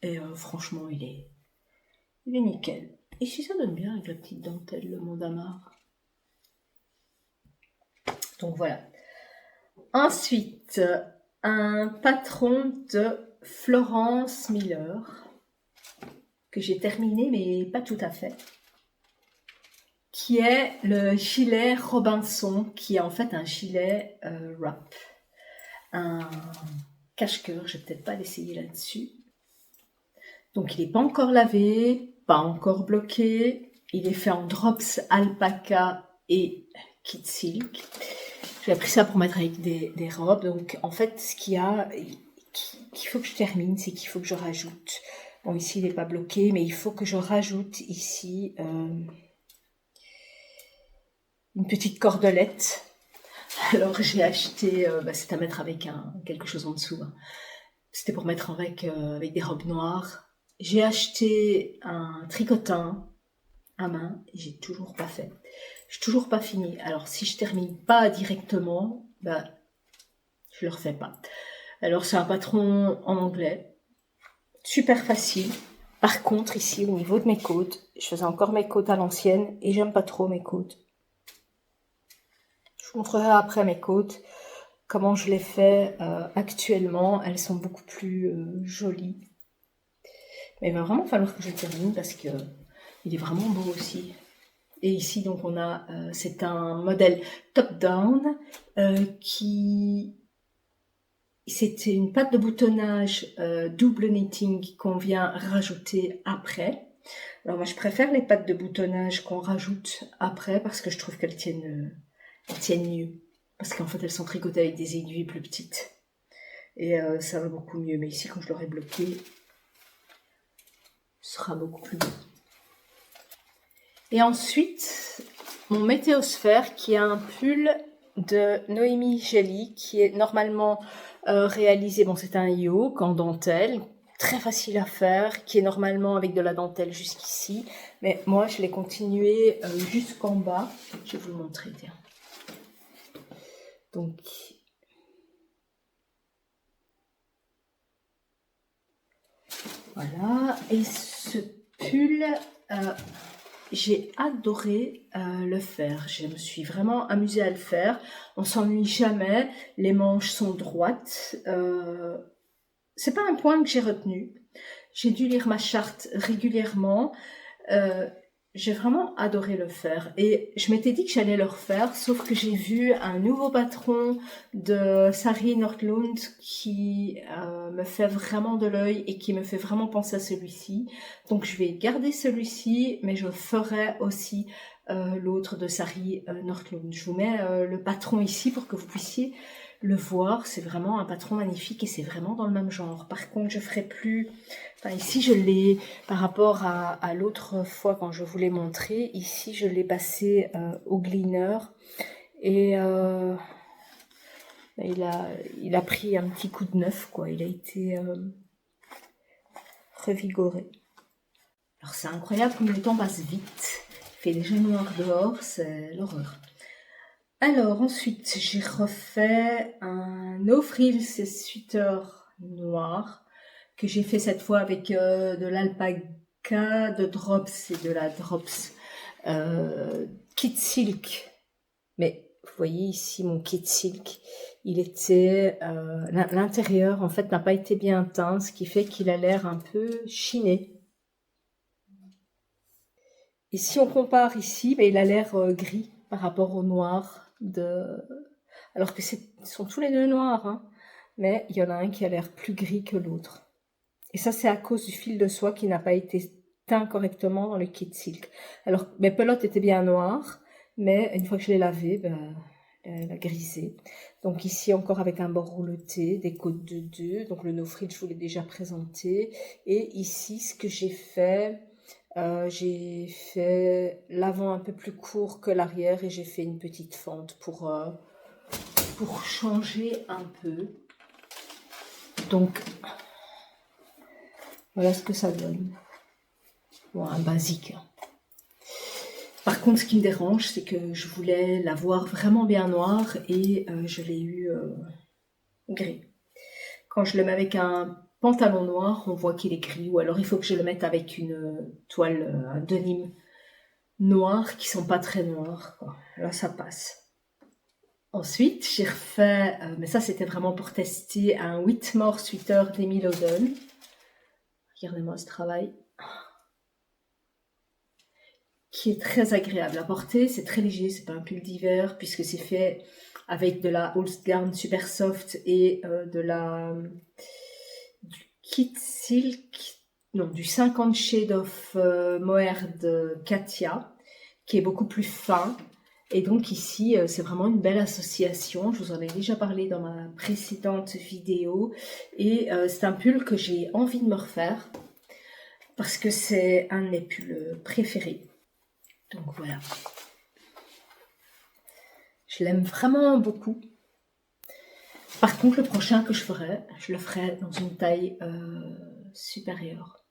Et franchement, il est nickel. Et si ça donne bien avec la petite dentelle, le Mondamar. Donc voilà. Ensuite, un patron de Florence Miller que j'ai terminé, mais pas tout à fait, qui est le gilet Robinson, qui est en fait un gilet wrap, un cache-cœur. Je vais peut-être pas l'essayer là-dessus. Donc il n'est pas encore lavé, pas encore bloqué. Il est fait en drops alpaca et kid silk. J'ai pris ça pour mettre avec des robes. Donc en fait, ce qu'il faut que je termine, c'est qu'il faut que je rajoute. Bon, ici il n'est pas bloqué, mais il faut que je rajoute ici une petite cordelette. Alors j'ai acheté, c'est à mettre avec quelque chose en dessous. Hein. C'était pour mettre avec des robes noires. J'ai acheté un tricotin à main et j'ai toujours pas fait. J'ai toujours pas fini. Alors si je termine pas directement, je le refais pas. Alors c'est un patron en anglais, super facile. Par contre ici au niveau de mes côtes, je faisais encore mes côtes à l'ancienne et j'aime pas trop mes côtes. Je vous montrerai après mes côtes comment je les fais actuellement. Elles sont beaucoup plus jolies. Mais il va vraiment falloir que je le termine parce que il est vraiment beau aussi. Et ici, donc, on a, c'est un modèle top-down c'était une patte de boutonnage double knitting qu'on vient rajouter après. Alors moi, je préfère les pattes de boutonnage qu'on rajoute après parce que je trouve qu'elles tiennent mieux. Parce qu'en fait, elles sont tricotées avec des aiguilles plus petites. Et ça va beaucoup mieux. Mais ici, quand je l'aurai bloqué, ce sera beaucoup plus beau. Et ensuite, mon météosphère qui est un pull de Noémie Gelly qui est normalement réalisé, bon c'est un yoke en dentelle, très facile à faire, qui est normalement avec de la dentelle jusqu'ici, mais moi je l'ai continué jusqu'en bas. Je vais vous le montrer, tiens. Donc, voilà, et ce pull... j'ai adoré le faire. Je me suis vraiment amusée à le faire. On s'ennuie jamais. Les manches sont droites. C'est pas un point que j'ai retenu. J'ai dû lire ma charte régulièrement. J'ai vraiment adoré le faire. Et je m'étais dit que j'allais le refaire, sauf que j'ai vu un nouveau patron de Sari Nordlund qui me fait vraiment de l'œil et qui me fait vraiment penser à celui-ci. Donc je vais garder celui-ci, mais je ferai aussi l'autre de Sari Nordlund. Je vous mets le patron ici pour que vous puissiez le voir. C'est vraiment un patron magnifique et c'est vraiment dans le même genre. Par contre, je ferai plus... Enfin, ici, je l'ai, par rapport à l'autre fois quand je vous l'ai montré, ici, je l'ai passé au gleaner et il a pris un petit coup de neuf, quoi. Il a été revigoré. Alors, c'est incroyable comme le temps passe vite. Il fait déjà noir dehors, c'est l'horreur. Alors, ensuite, j'ai refait un no frills sweater noir que j'ai fait cette fois avec de l'alpaca, de drops et de la drops kid silk. Mais vous voyez ici mon kid silk, il était l'intérieur en fait n'a pas été bien teint, ce qui fait qu'il a l'air un peu chiné. Et si on compare ici, il a l'air gris par rapport au noir alors que ils sont tous les deux noirs, hein, mais il y en a un qui a l'air plus gris que l'autre. Et ça, c'est à cause du fil de soie qui n'a pas été teint correctement dans le kit silk. Alors, mes pelotes étaient bien noires, mais une fois que je l'ai lavé, elle a grisé. Donc ici, encore avec un bord rouleté, des côtes de 2. Donc le no frill, je vous l'ai déjà présenté. Et ici, ce que j'ai fait, J'ai fait l'avant un peu plus court que l'arrière et j'ai fait une petite fente pour changer un peu. Donc, voilà ce que ça donne. Bon, un basique. Par contre, ce qui me dérange, c'est que je voulais l'avoir vraiment bien noire et je l'ai eu gris. Quand je le mets avec un pantalon noir, on voit qu'il est gris, ou alors il faut que je le mette avec une toile, un denim noir qui sont pas très noirs, quoi. Là, ça passe. Ensuite, j'ai refait, mais ça c'était vraiment pour tester, un Whitmore sweater d'Emile Odom. Regardez-moi ce travail. Qui est très agréable à porter, c'est très léger, c'est pas un pull d'hiver, puisque c'est fait avec de la Holstgarn super soft et du kit silk, non, du 50 Shades of Mohair de Katia, qui est beaucoup plus fin. Et donc ici, c'est vraiment une belle association. Je vous en ai déjà parlé dans ma précédente vidéo. Et c'est un pull que j'ai envie de me refaire, parce que c'est un de mes pulls préférés. Donc voilà. Je l'aime vraiment beaucoup. Par contre, le prochain que je ferai, je le ferai dans une taille supérieure.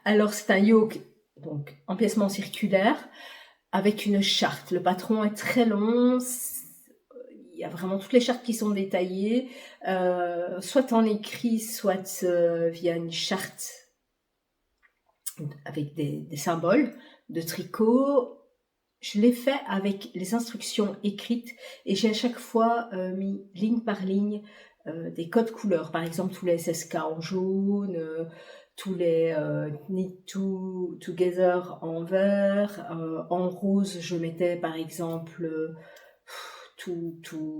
Alors, c'est un yoke, donc empiècement circulaire, avec une charte. Le patron est très long. Il y a vraiment toutes les chartes qui sont détaillées, soit en écrit, soit via une charte avec des symboles de tricot. Je l'ai fait avec les instructions écrites et j'ai à chaque fois mis ligne par ligne des codes couleurs. Par exemple, tous les SSK en jaune, tous les Knit Together en vert. En rose, je mettais par exemple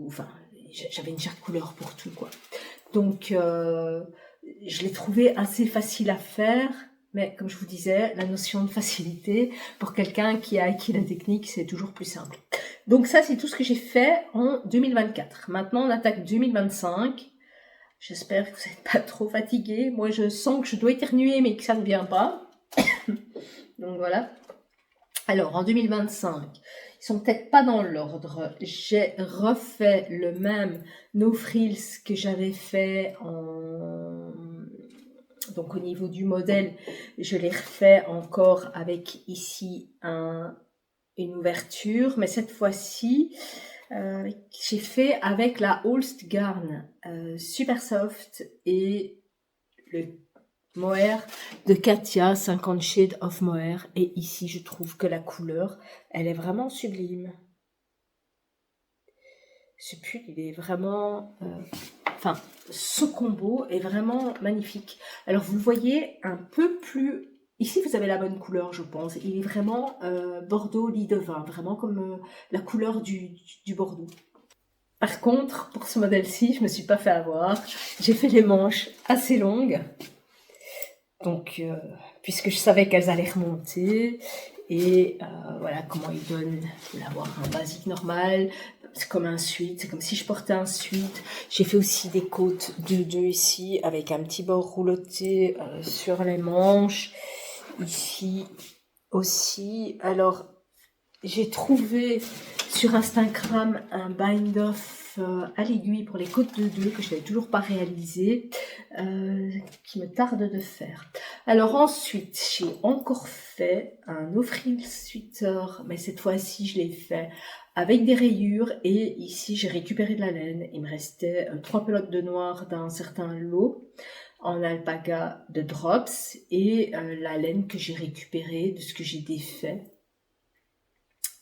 enfin, j'avais une charte couleur pour tout, quoi. Donc, je l'ai trouvé assez facile à faire. Mais comme je vous disais, la notion de facilité, pour quelqu'un qui a acquis la technique, c'est toujours plus simple. Donc ça, c'est tout ce que j'ai fait en 2024. Maintenant, on attaque 2025. J'espère que vous n'êtes pas trop fatigués. Moi, je sens que je dois éternuer, mais que ça ne vient pas. Donc voilà. Alors, en 2025, ils sont peut-être pas dans l'ordre. J'ai refait le même No Frills que j'avais fait donc au niveau du modèle, je l'ai refait encore avec ici une ouverture, mais cette fois-ci, j'ai fait avec la Holstgarn super soft et le mohair de Katia, 50 Shades of Mohair. Et ici, je trouve que la couleur, elle est vraiment sublime. Ce pull, il est vraiment... Enfin, ce combo est vraiment magnifique. Alors, vous le voyez un peu plus... Ici, vous avez la bonne couleur, je pense. Il est vraiment Bordeaux lit de vin, vraiment comme la couleur du Bordeaux. Par contre, pour ce modèle-ci, je ne me suis pas fait avoir. J'ai fait les manches assez longues. Donc, puisque je savais qu'elles allaient remonter. Et voilà comment il donne d'avoir un basique normal. C'est comme un sweat, c'est comme si je portais un sweat. J'ai fait aussi des côtes de 2 ici, avec un petit bord rouloté sur les manches. Ici aussi. Alors, j'ai trouvé sur Instagram un bind-off à l'aiguille pour les côtes de 2 que je n'avais toujours pas réalisé, qui me tarde de faire. Alors ensuite, j'ai encore fait un No Frills sweater, mais cette fois-ci, je l'ai fait avec des rayures et ici, j'ai récupéré de la laine. Il me restait 3 pelotes de noir d'un certain lot en alpaga de Drops et la laine que j'ai récupérée de ce que j'ai défait.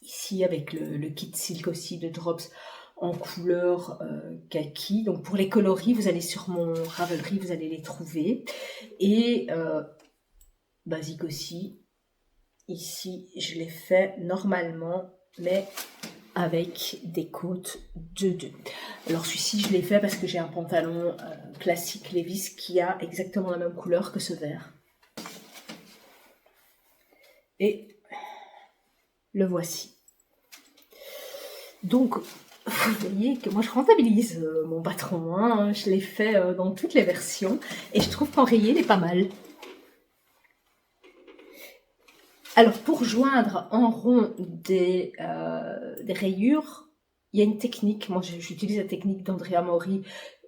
Ici, avec le kit silk aussi de Drops en couleur kaki. Donc, pour les coloris, vous allez sur mon Ravelry, vous allez les trouver. Et basique aussi. Ici, je l'ai fait normalement, mais avec des côtes de 2. Alors, celui-ci, je l'ai fait parce que j'ai un pantalon classique Levi's qui a exactement la même couleur que ce vert. Et le voici. Donc, vous voyez que moi je rentabilise mon patron, hein. Je l'ai fait dans toutes les versions et je trouve qu'en rayé il est pas mal. Alors, pour joindre en rond des rayures, il y a une technique. Moi, j'utilise la technique d'Andrea Mori.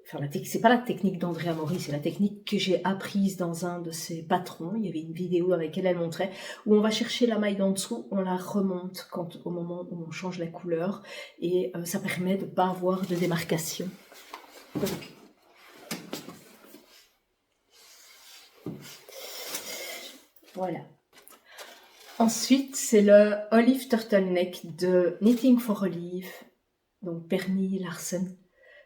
Enfin, c'est pas la technique d'Andrea Mori, c'est la technique que j'ai apprise dans un de ses patrons. Il y avait une vidéo dans laquelle elle montrait où on va chercher la maille d'en dessous, on la remonte au moment où on change la couleur, et ça permet de ne pas avoir de démarcation. Donc, voilà. Ensuite, c'est le Olive Turtleneck de Knitting for Olive, donc Pernie Larsen.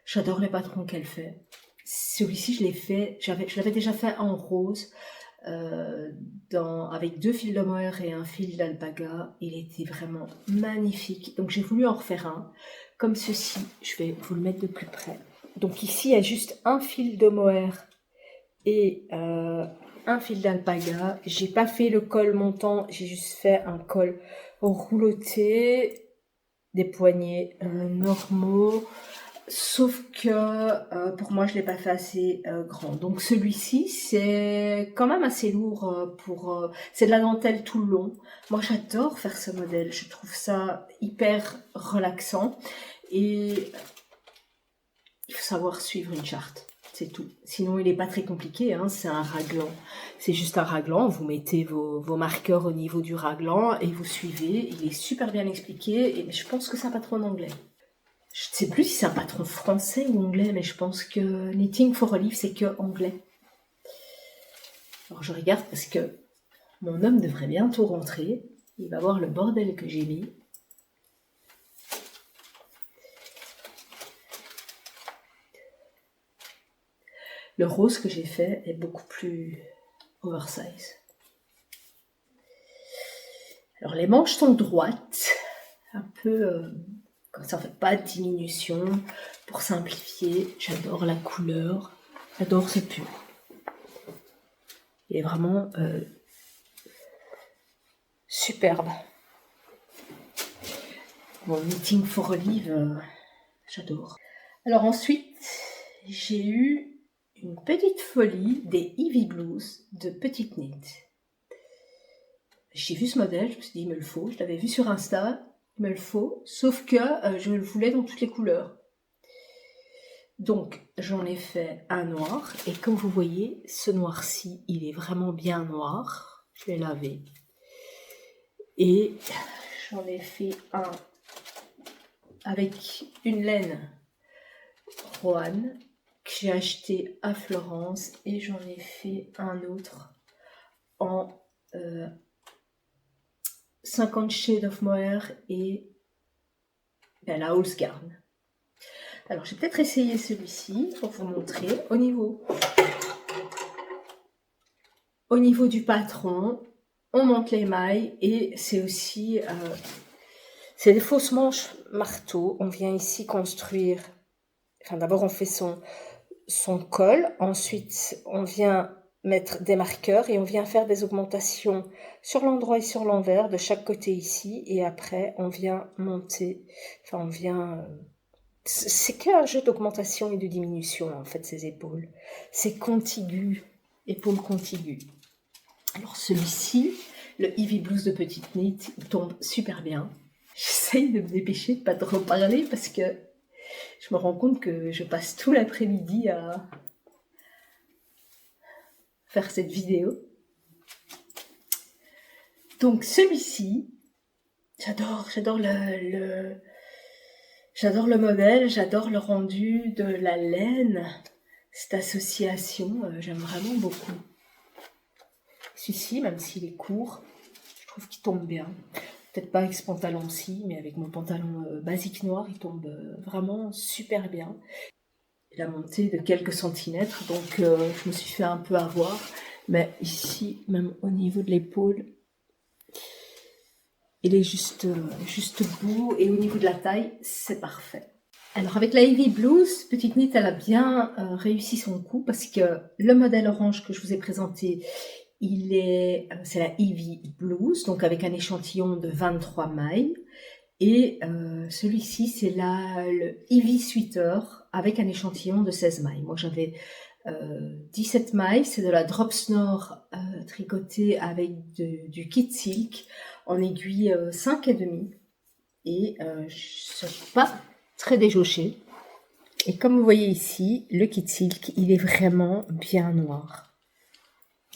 J'adore les patrons qu'elle fait. Celui-ci, je l'avais déjà fait en rose, avec 2 fils de mohair et un fil d'alpaga. Il était vraiment magnifique. Donc j'ai voulu en refaire un, comme ceci. Je vais vous le mettre de plus près. Donc ici, il y a juste un fil de mohair et un fil d'alpaga. J'ai pas fait le col montant, j'ai juste fait un col rouloté, des poignets normaux. Sauf que pour moi, je l'ai pas fait assez grand. Donc celui-ci, c'est quand même assez lourd c'est de la dentelle tout le long. Moi, j'adore faire ce modèle. Je trouve ça hyper relaxant. Et il faut savoir suivre une charte. C'est tout. Sinon, il n'est pas très compliqué. Hein. C'est un raglan. C'est juste un raglan. Vous mettez vos marqueurs au niveau du raglan et vous suivez. Il est super bien expliqué. Et je pense que c'est un patron anglais. Je ne sais plus si c'est un patron français ou anglais, mais je pense que Knitting for Olive, c'est que anglais. Alors je regarde parce que mon homme devrait bientôt rentrer. Il va voir le bordel que j'ai mis. Le rose que j'ai fait est beaucoup plus oversize. Alors les manches sont droites, un peu... comme ça, on ne fait pas de diminution. Pour simplifier, j'adore la couleur. J'adore ce pull. Il est vraiment superbe. Mon Knitting for Olive, j'adore. Alors ensuite, j'ai eu une petite folie des Ivy Blues de Petite Knit. J'ai vu ce modèle, je me suis dit, il me le faut. Je l'avais vu sur Insta. Il me le faut, sauf que je le voulais dans toutes les couleurs. Donc, j'en ai fait un noir, et comme vous voyez, ce noir-ci, il est vraiment bien noir. Je l'ai lavé. Et j'en ai fait un avec une laine Roanne que j'ai acheté à Florence, et j'en ai fait un autre en 50 Shades of Mohair et la Holzgarn. Alors, j'ai peut-être essayé celui-ci pour vous montrer. Au niveau du patron, on monte les mailles et c'est aussi... c'est des fausses manches marteau. On vient ici construire... Enfin, d'abord, on fait son col. Ensuite, on vient mettre des marqueurs et on vient faire des augmentations sur l'endroit et sur l'envers de chaque côté ici, et après on vient monter, enfin on vient c'est qu'un jeu d'augmentation et de diminution en fait, ces épaules, c'est contigu, épaules contiguës. Alors celui-ci, le Ivy Blues de Petite Knit, il tombe super bien. J'essaye de me dépêcher de pas trop parler parce que je me rends compte que je passe tout l'après-midi à faire cette vidéo. Donc celui-ci, j'adore le modèle, j'adore le rendu de la laine, cette association, j'aime vraiment beaucoup. Celui-ci, même s'il est court, je trouve qu'il tombe bien. Peut-être pas avec ce pantalon-ci, mais avec mon pantalon basique noir, il tombe vraiment super bien. Il a monté de quelques centimètres, donc je me suis fait un peu avoir. Mais ici, même au niveau de l'épaule, il est juste beau. Et au niveau de la taille, c'est parfait. Alors avec la Ivy Blues, Petite Knit, elle a bien réussi son coup parce que le modèle orange que je vous ai présenté, c'est la Ivy Blues, donc avec un échantillon de 23 mailles. Et celui-ci, c'est le Ivy Sweater avec un échantillon de 16 mailles. Moi, j'avais 17 mailles, c'est de la drop snore tricotée avec du kit silk en aiguille 5,5 et je ne suis pas très déjoché. Et comme vous voyez ici, le kit silk, il est vraiment bien noir.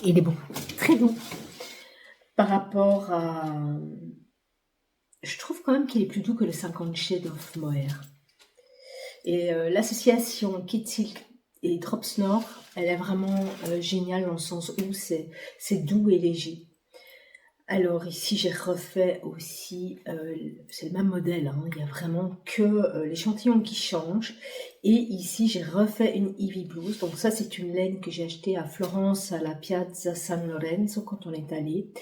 Il est bon, très doux par rapport à... Je trouve quand même qu'il est plus doux que le 50 Shades of Mohair. Et l'association kit silk et drop snore, elle est vraiment géniale dans le sens où c'est doux et léger. Alors ici j'ai refait aussi, c'est le même modèle, hein, il n'y a vraiment que l'échantillon qui change. Et ici j'ai refait une Ivy Blouse, donc ça c'est une laine que j'ai achetée à Florence, à la Piazza San Lorenzo quand on est allé.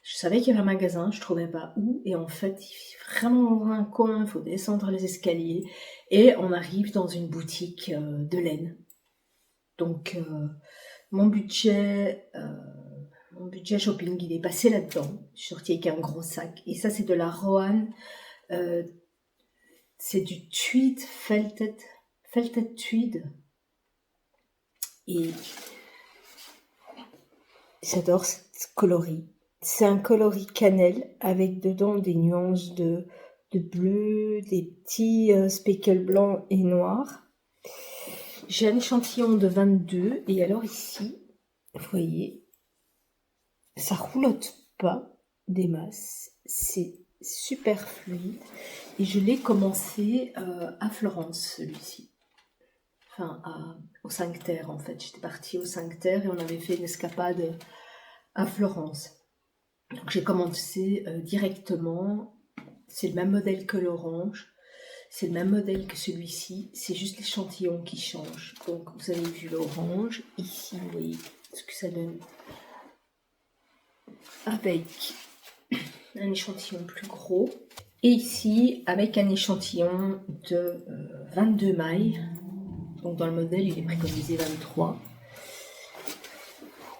Je savais qu'il y avait un magasin, je ne trouvais pas où, et en fait il est vraiment dans un coin, il faut descendre les escaliers, et on arrive dans une boutique de laine. Donc mon budget shopping, il est passé là-dedans. Je suis sortie avec un gros sac. Et ça, c'est de la Rohan. C'est du tweed, felted tweed. Et j'adore ce coloris. C'est un coloris cannelle avec dedans des nuances de bleu, des petits speckles blancs et noirs. J'ai un échantillon de 22. Et alors ici, vous voyez, ça roulotte pas des masses, c'est super fluide et je l'ai commencé à Florence celui-ci, enfin au 5 Terre en fait, j'étais partie au 5 Terre et on avait fait une escapade à Florence, donc j'ai commencé directement, c'est le même modèle que l'orange, c'est le même modèle que celui-ci, c'est juste l'échantillon qui change, donc vous avez vu l'orange, ici vous voyez ce que ça donne avec un échantillon plus gros et ici avec un échantillon de 22 mailles, donc dans le modèle il est préconisé 23,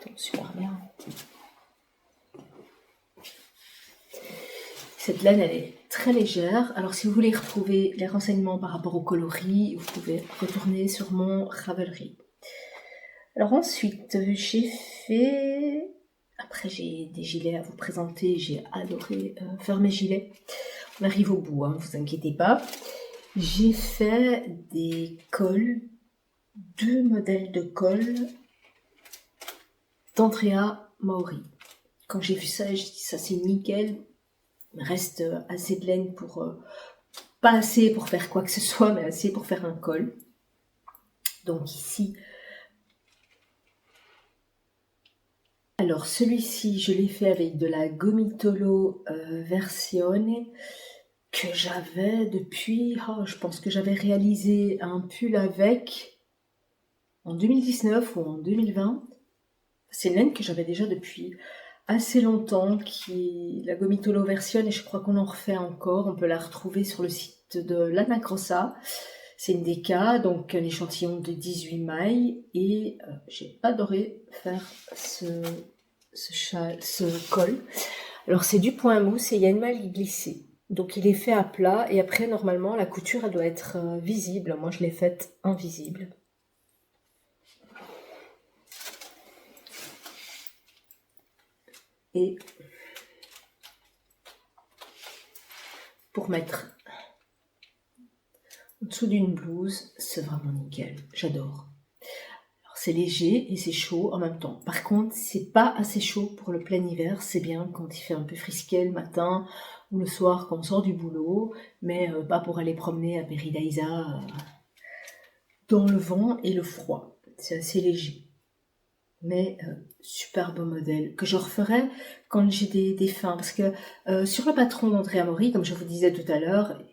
donc super bien. Cette laine elle est très légère, alors si vous voulez retrouver les renseignements par rapport au coloris, vous pouvez retourner sur mon Ravelry. Alors ensuite j'ai fait... Après, j'ai des gilets à vous présenter. J'ai adoré faire mes gilets. On arrive au bout, hein, vous inquiétez pas. J'ai fait des cols, 2 modèles de cols d'Andrea Maori. Quand j'ai vu ça, j'ai dit ça c'est nickel. Il me reste assez de laine pour... pas assez pour faire quoi que ce soit, mais assez pour faire un col. Donc ici... Alors celui-ci, je l'ai fait avec de la Gomitolo Versione que j'avais depuis, je pense que j'avais réalisé un pull avec en 2019 ou en 2020. C'est une laine que j'avais déjà depuis assez longtemps, la Gomitolo Versione, et je crois qu'on en refait encore. On peut la retrouver sur le site de Lana Grossa. C'est une DK, donc un échantillon de 18 mailles, et j'ai adoré faire ce col. Alors c'est du point mousse et il y a une maille glissée. Donc il est fait à plat et après normalement la couture elle doit être visible. Moi je l'ai faite invisible. Et pour mettre en dessous d'une blouse, c'est vraiment nickel. J'adore. Alors c'est léger et c'est chaud en même temps. Par contre, c'est pas assez chaud pour le plein hiver. C'est bien quand il fait un peu frisquet le matin ou le soir quand on sort du boulot, mais pas pour aller promener à Peridaisa dans le vent et le froid. C'est assez léger. Mais super beau modèle que je referai quand j'ai des fins, parce que sur le patron d'Andrea Maori, comme je vous disais tout à l'heure,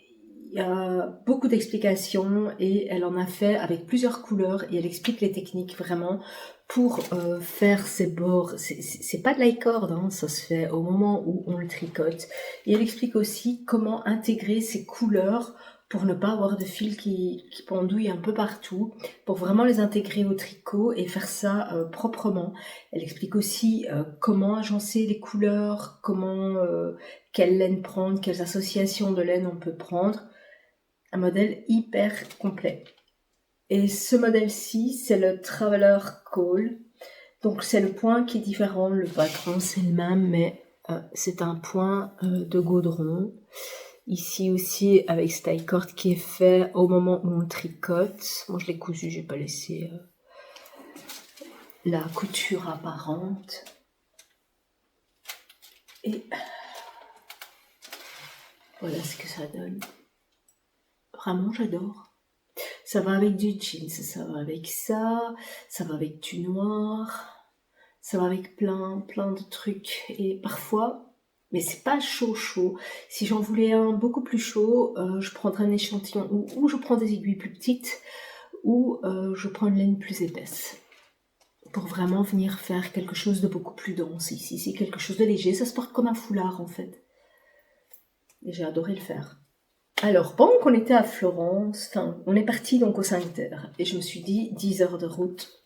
il y a beaucoup d'explications et elle en a fait avec plusieurs couleurs et elle explique les techniques vraiment pour faire ces bords. C'est pas de la corde, hein, ça se fait au moment où on le tricote. Et elle explique aussi comment intégrer ces couleurs pour ne pas avoir de fils qui pendouillent un peu partout, pour vraiment les intégrer au tricot et faire ça proprement. Elle explique aussi comment agencer les couleurs, quelle laine prendre, quelles associations de laine on peut prendre. Un modèle hyper complet. Et ce modèle-ci, c'est le Traveler Call. Donc c'est le point qui est différent, le patron c'est le même, mais c'est un point de gaudron. Ici aussi avec ce taille-cord qui est fait au moment où on tricote. Moi je l'ai cousu, j'ai pas laissé la couture apparente. Et voilà ce que ça donne. Vraiment j'adore. Ça va avec du jeans, ça va avec ça va avec du noir, ça va avec plein de trucs. Et parfois, mais c'est pas chaud. Si j'en voulais un beaucoup plus chaud, je prendrais un échantillon, ou je prends des aiguilles plus petites, ou je prends une laine plus épaisse. Pour vraiment venir faire quelque chose de beaucoup plus dense. Ici, c'est quelque chose de léger, ça se porte comme un foulard en fait. Et j'ai adoré le faire. Alors, pendant qu'on était à Florence, on est parti donc aux 5 Terres, et je me suis dit, 10 heures de route,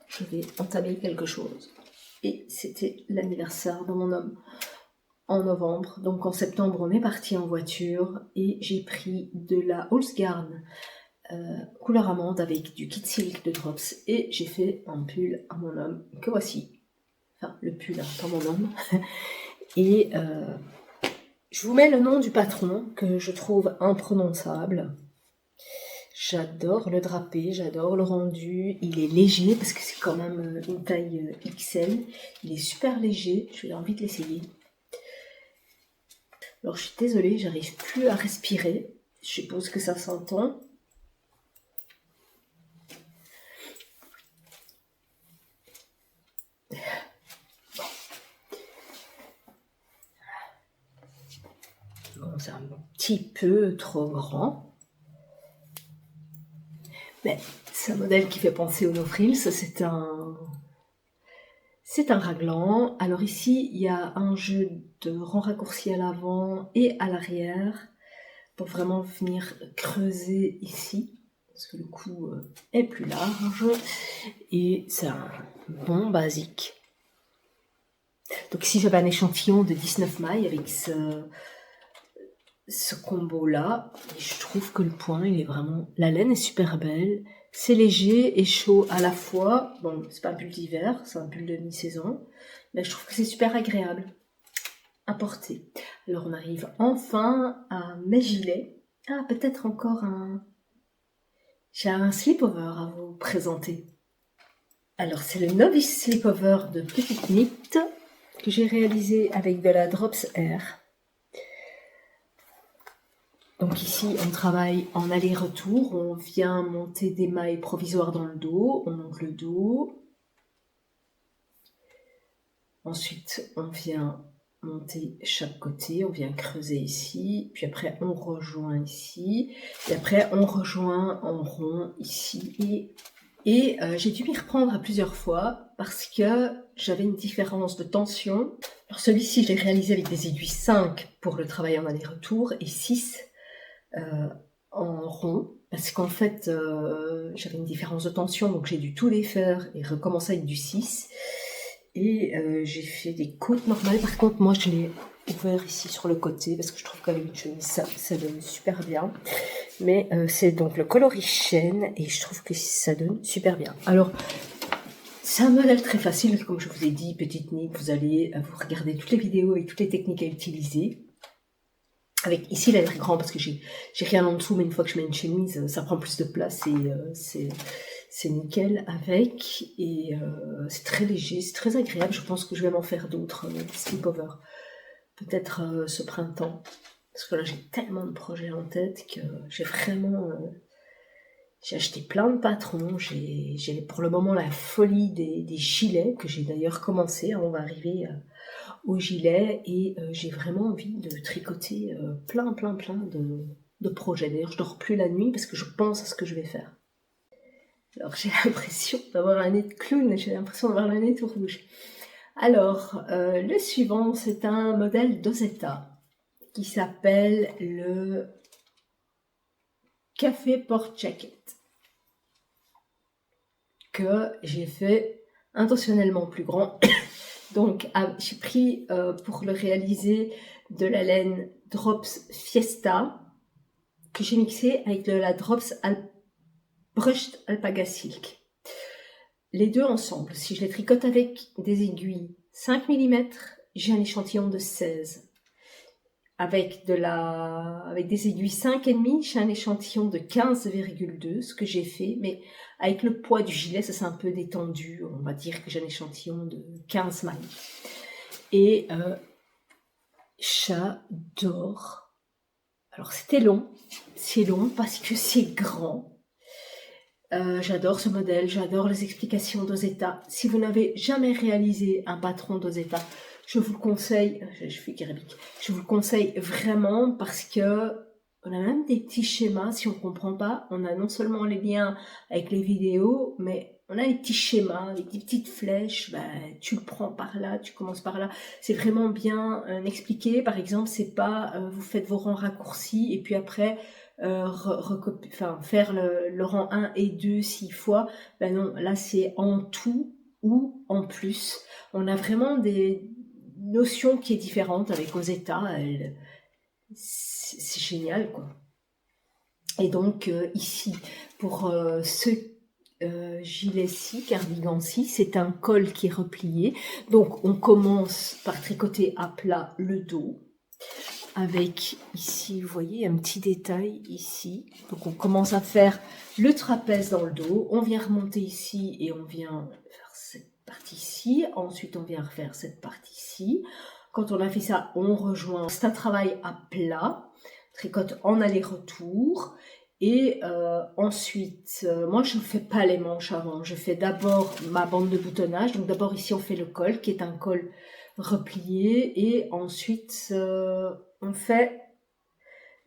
je vais entamer quelque chose. Et c'était l'anniversaire de mon homme en novembre. Donc en septembre, on est parti en voiture, et j'ai pris de la Holzgarn couleur amande avec du kit silk de Drops, et j'ai fait un pull à mon homme, que voici. Enfin, le pull, pas mon homme. Et... je vous mets le nom du patron que je trouve imprononçable. J'adore le drapé, j'adore le rendu. Il est léger parce que c'est quand même une taille XL. Il est super léger, j'ai envie de l'essayer. Alors je suis désolée, j'arrive plus à respirer. Je suppose que ça s'entend. Bon, c'est un petit peu trop grand. Mais c'est un modèle qui fait penser au no-frills. C'est un raglan. Alors ici, il y a un jeu de rangs raccourcis à l'avant et à l'arrière pour vraiment venir creuser ici, parce que le cou est plus large. Et c'est un bon basique. Donc ici, j'avais un échantillon de 19 mailles avec ce combo-là. Et je trouve que le point, il est vraiment... La laine est super belle. C'est léger et chaud à la fois. Bon, c'est pas un pull d'hiver, c'est un pull de mi-saison. Mais je trouve que c'est super agréable à porter. Alors, on arrive enfin à mes gilets. Ah, peut-être encore j'ai un slipover à vous présenter. Alors, c'est le Novice Slipover de Petite Knit que j'ai réalisé avec de la Drops Air. Donc ici, on travaille en aller-retour. On vient monter des mailles provisoires dans le dos. On monte le dos. Ensuite, on vient monter chaque côté. On vient creuser ici. Puis après, on rejoint ici. Et après, on rejoint en rond ici. Et j'ai dû m'y reprendre à plusieurs fois parce que j'avais une différence de tension. Alors celui-ci, je l'ai réalisé avec des aiguilles 5 pour le travail en aller-retour et 6 en rond, parce qu'en fait j'avais une différence de tension, donc j'ai dû tout défaire et recommencer avec du 6. Et j'ai fait des côtes normales. Par contre, moi je l'ai ouvert ici sur le côté parce que je trouve qu'avec une chemise ça donne super bien. Mais c'est donc le coloris chêne et je trouve que ça donne super bien. Alors c'est un modèle très facile, comme je vous ai dit, Petite Knit. Vous allez vous regarder toutes les vidéos et toutes les techniques à utiliser. Avec ici l'air grand parce que j'ai rien en dessous, mais une fois que je mets une chemise, ça prend plus de place et c'est nickel avec. Et c'est très léger, c'est très agréable. Je pense que je vais m'en faire d'autres slipover, peut-être ce printemps. Parce que là j'ai tellement de projets en tête que j'ai vraiment... j'ai acheté plein de patrons. J'ai pour le moment la folie des gilets, que j'ai d'ailleurs commencé. On va arriver... au gilet et j'ai vraiment envie de tricoter plein de projets. D'ailleurs, je dors plus la nuit parce que je pense à ce que je vais faire. Alors, j'ai l'impression d'avoir un nez de clown, j'ai l'impression d'avoir le nez tout rouge. Alors, le suivant, c'est un modèle d'Ozetta qui s'appelle le Café Port Jacket, que j'ai fait intentionnellement plus grand. Donc, j'ai pris pour le réaliser de la laine Drops Fiesta que j'ai mixée avec de la Drops Brushed Alpaga Silk. Les deux ensemble, si je les tricote avec des aiguilles 5 mm, j'ai un échantillon de 16. Avec des aiguilles 5,5, j'ai un échantillon de 15,2, ce que j'ai fait, mais avec le poids du gilet, ça s'est un peu détendu. On va dire que j'ai un échantillon de 15 mailles. Et j'adore. Alors c'était long, c'est long parce que c'est grand. J'adore ce modèle, j'adore les explications d'Ozetta. Si vous n'avez jamais réalisé un patron d'Ozetta, je vous le conseille, je fais kérabique, je vous le conseille vraiment parce que on a même des petits schémas, si on ne comprend pas, on a non seulement les liens avec les vidéos, mais on a des petits schémas, avec des petites flèches, tu le prends par là, tu commences par là. C'est vraiment bien expliqué. Par exemple, c'est pas vous faites vos rangs raccourcis et puis après faire le rang 1 et 2 6 fois. Non, là c'est en tout ou en plus. On a vraiment des notions qui est différente avec Ozetta. C'est génial, quoi. Et donc ici, pour ce gilet-ci, cardigan-ci, c'est un col qui est replié. Donc on commence par tricoter à plat le dos. Avec ici, vous voyez, un petit détail ici. Donc on commence à faire le trapèze dans le dos. On vient remonter ici et on vient faire cette partie-ci. Ensuite, on vient refaire cette partie-ci. Quand on a fait ça, on rejoint. C'est un travail à plat. Tricote en aller-retour. Et ensuite, moi je ne fais pas les manches avant. Je fais d'abord ma bande de boutonnage. Donc d'abord ici, on fait le col, qui est un col replié. Et ensuite... on fait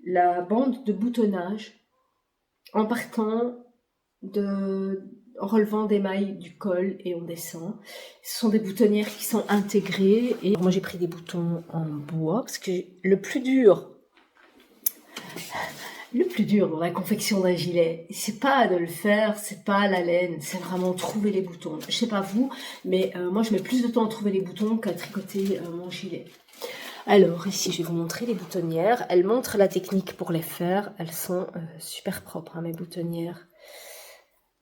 la bande de boutonnage en en relevant des mailles du col et on descend. Ce sont des boutonnières qui sont intégrées et moi j'ai pris des boutons en bois parce que le plus dur dans la confection d'un gilet, c'est pas de le faire, c'est pas la laine, c'est vraiment trouver les boutons. Je sais pas vous, mais moi je mets plus de temps à trouver les boutons qu'à tricoter mon gilet. Alors ici, je vais vous montrer les boutonnières. Elles montrent la technique pour les faire. Elles sont super propres, hein, mes boutonnières.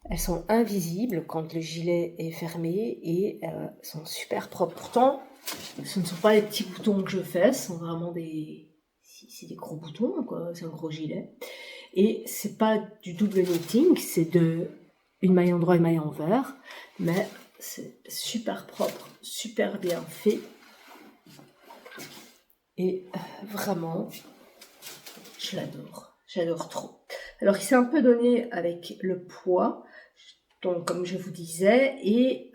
Elles sont invisibles quand le gilet est fermé et sont super propres. Pourtant, ce ne sont pas les petits boutons que je fais, ce sont vraiment c'est des gros boutons, quoi. C'est un gros gilet. Et c'est pas du double knitting, c'est une maille endroit et une maille envers, mais c'est super propre, super bien fait. Et vraiment, je j'adore trop. Alors il s'est un peu donné avec le poids, donc comme je vous disais, et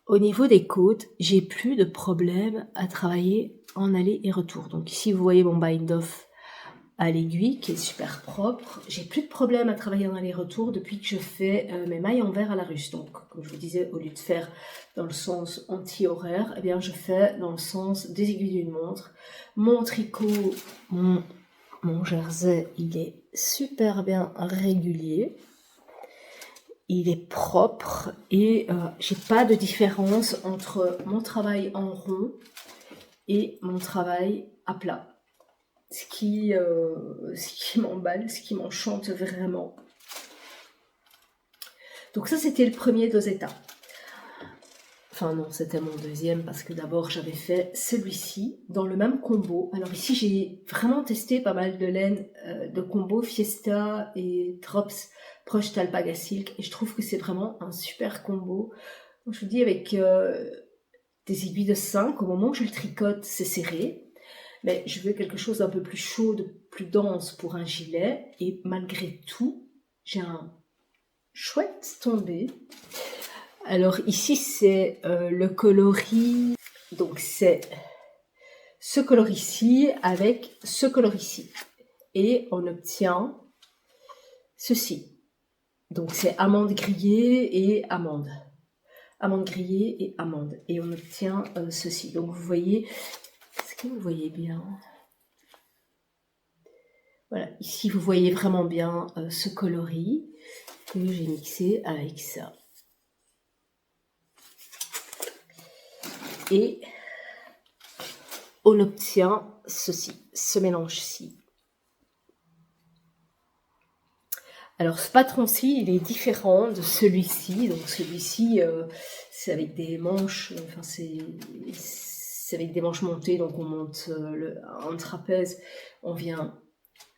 au niveau des côtes, j'ai plus de problème à travailler en aller et retour. Donc ici vous voyez mon bind-off à l'aiguille qui est super propre. J'ai plus de problème à travailler en aller-retour depuis que je fais mes mailles envers à la russe. Donc comme je vous disais, au lieu de faire dans le sens anti-horaire, eh bien je fais dans le sens des aiguilles d'une montre. Mon tricot, mon jersey, il est super bien régulier. Il est propre et j'ai pas de différence entre mon travail en rond et mon travail à plat. Ce qui m'emballe, ce qui m'enchante vraiment. Donc ça, c'était le premier d'Ozetta. Enfin non, c'était mon deuxième parce que d'abord, j'avais fait celui-ci dans le même combo. Alors ici, j'ai vraiment testé pas mal de laine de combo Fiesta et Drops Brushed Alpaga Silk et je trouve que c'est vraiment un super combo. Donc, je vous dis, avec des aiguilles de 5, au moment où je le tricote, c'est serré. Mais je veux quelque chose d'un peu plus chaud, plus dense pour un gilet. Et malgré tout, j'ai un chouette tombé. Alors ici, c'est le coloris. Donc c'est ce coloris-ci avec ce coloris-ci. Et on obtient ceci. Donc c'est amande grillée et amande. Amande grillée et amande. Et on obtient ceci. Donc vous voyez... Est-ce que vous voyez bien? Voilà, ici vous voyez vraiment bien ce coloris que j'ai mixé avec ça. Et on obtient ceci, ce mélange-ci. Alors ce patron-ci, il est différent de celui-ci. Donc celui-ci, c'est avec des manches, enfin c'est avec des manches montées. Donc on monte un trapèze, on vient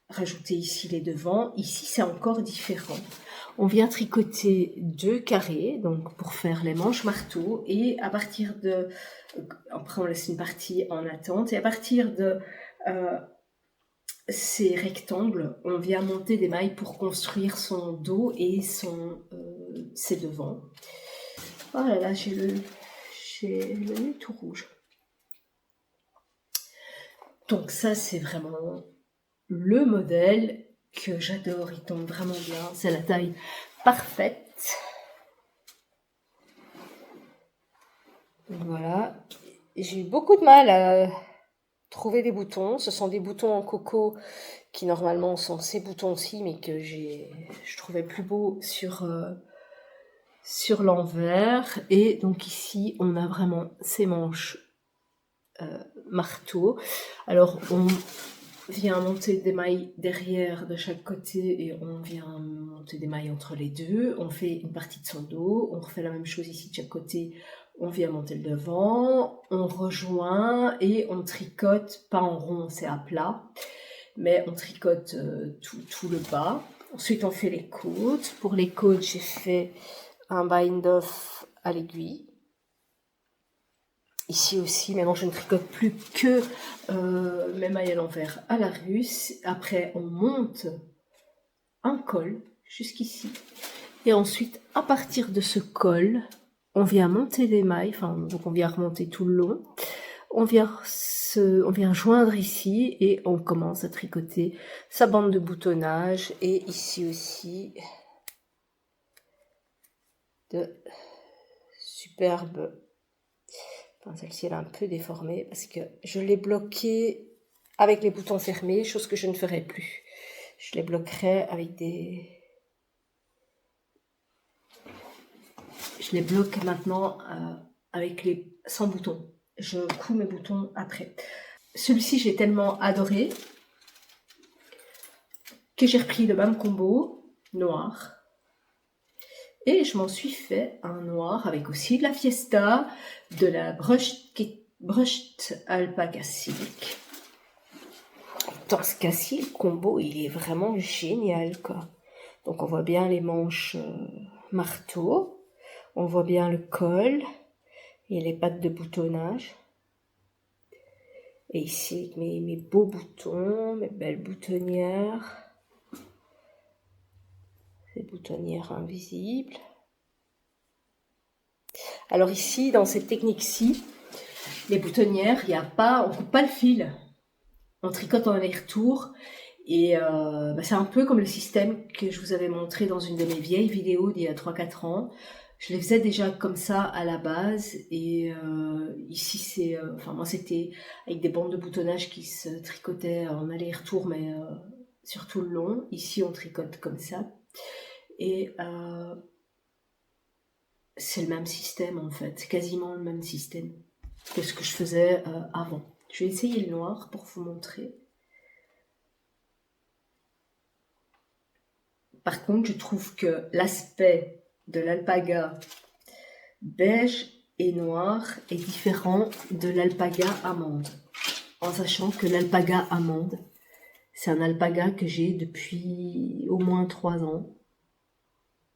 rajouter ici les devants. Ici, c'est encore différent. On vient tricoter 2 carrés, donc pour faire les manches marteau, et à partir de, après on laisse une partie en attente, et à partir de ces rectangles, on vient monter des mailles pour construire son dos et ses devants. Oh là là, j'ai le nez tout rouge. Donc ça, c'est vraiment le modèle que j'adore, il tombe vraiment bien, c'est la taille parfaite. Voilà, j'ai eu beaucoup de mal à trouver des boutons. Ce sont des boutons en coco qui normalement sont ces boutons-ci, mais que je trouvais plus beaux sur l'envers. Et donc ici, on a vraiment ces manches marteau. Alors on vient monter des mailles derrière de chaque côté et on vient monter des mailles entre les deux. On fait une partie de son dos, on refait la même chose ici de chaque côté. On vient monter le devant, on rejoint et on tricote, pas en rond, c'est à plat, mais on tricote tout le bas. Ensuite, on fait les côtes. Pour les côtes, j'ai fait un bind-off à l'aiguille. Ici aussi, maintenant je ne tricote plus que mes mailles à l'envers à la russe. Après, on monte un col jusqu'ici. Et ensuite, à partir de ce col, on vient monter des mailles, donc on vient remonter tout le long. On vient joindre ici et on commence à tricoter sa bande de boutonnage. Et ici aussi, de superbes. Enfin, celle-ci, elle est un peu déformée parce que je l'ai bloquée avec les boutons fermés, chose que je ne ferai plus. Je les bloquerai avec Je les bloque maintenant avec sans boutons. Je couds mes boutons après. Celui-ci, j'ai tellement adoré que j'ai repris le même combo noir. Et je m'en suis fait un noir avec aussi de la Fiesta, de la brushed alpaca silk. Dans ce cas-ci, le combo, il est vraiment génial, quoi. Donc on voit bien les manches marteau, on voit bien le col et les pattes de boutonnage. Et ici, mes beaux boutons, mes belles boutonnières. Ces boutonnières invisibles. Alors ici, dans cette technique-ci, les boutonnières, on coupe pas le fil. On tricote en aller-retour. Et c'est un peu comme le système que je vous avais montré dans une de mes vieilles vidéos d'il y a 3-4 ans. Je les faisais déjà comme ça à la base. Et ici, moi c'était avec des bandes de boutonnage qui se tricotaient en aller-retour, mais sur tout le long. Ici, on tricote comme ça. Et c'est le même système en fait, quasiment le même système que ce que je faisais avant. Je vais essayer le noir pour vous montrer. Par contre, je trouve que l'aspect de l'alpaga beige et noir est différent de l'alpaga amande. En sachant que l'alpaga amande, c'est un alpaga que j'ai depuis au moins 3 ans.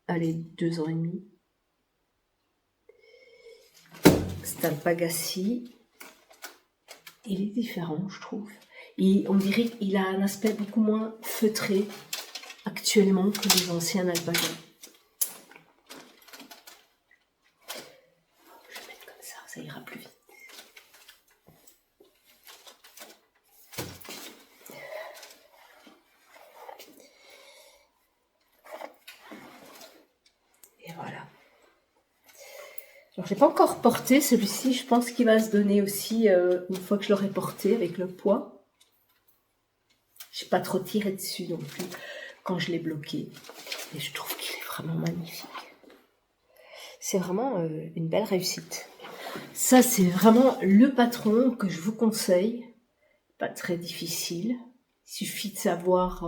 Allez, 2 ans et demi. Cet alpaga-ci, il est différent, je trouve. Et on dirait qu'il a un aspect beaucoup moins feutré actuellement que les anciens alpagas. Je vais mettre comme ça ira plus vite. Et voilà. Alors, je n'ai pas encore porté celui-ci, je pense qu'il va se donner aussi une fois que je l'aurai porté avec le poids. Je n'ai pas trop tiré dessus non plus quand je l'ai bloqué. Et je trouve qu'il est vraiment magnifique. C'est vraiment une belle réussite. Ça, c'est vraiment le patron que je vous conseille. Pas très difficile. Il suffit de savoir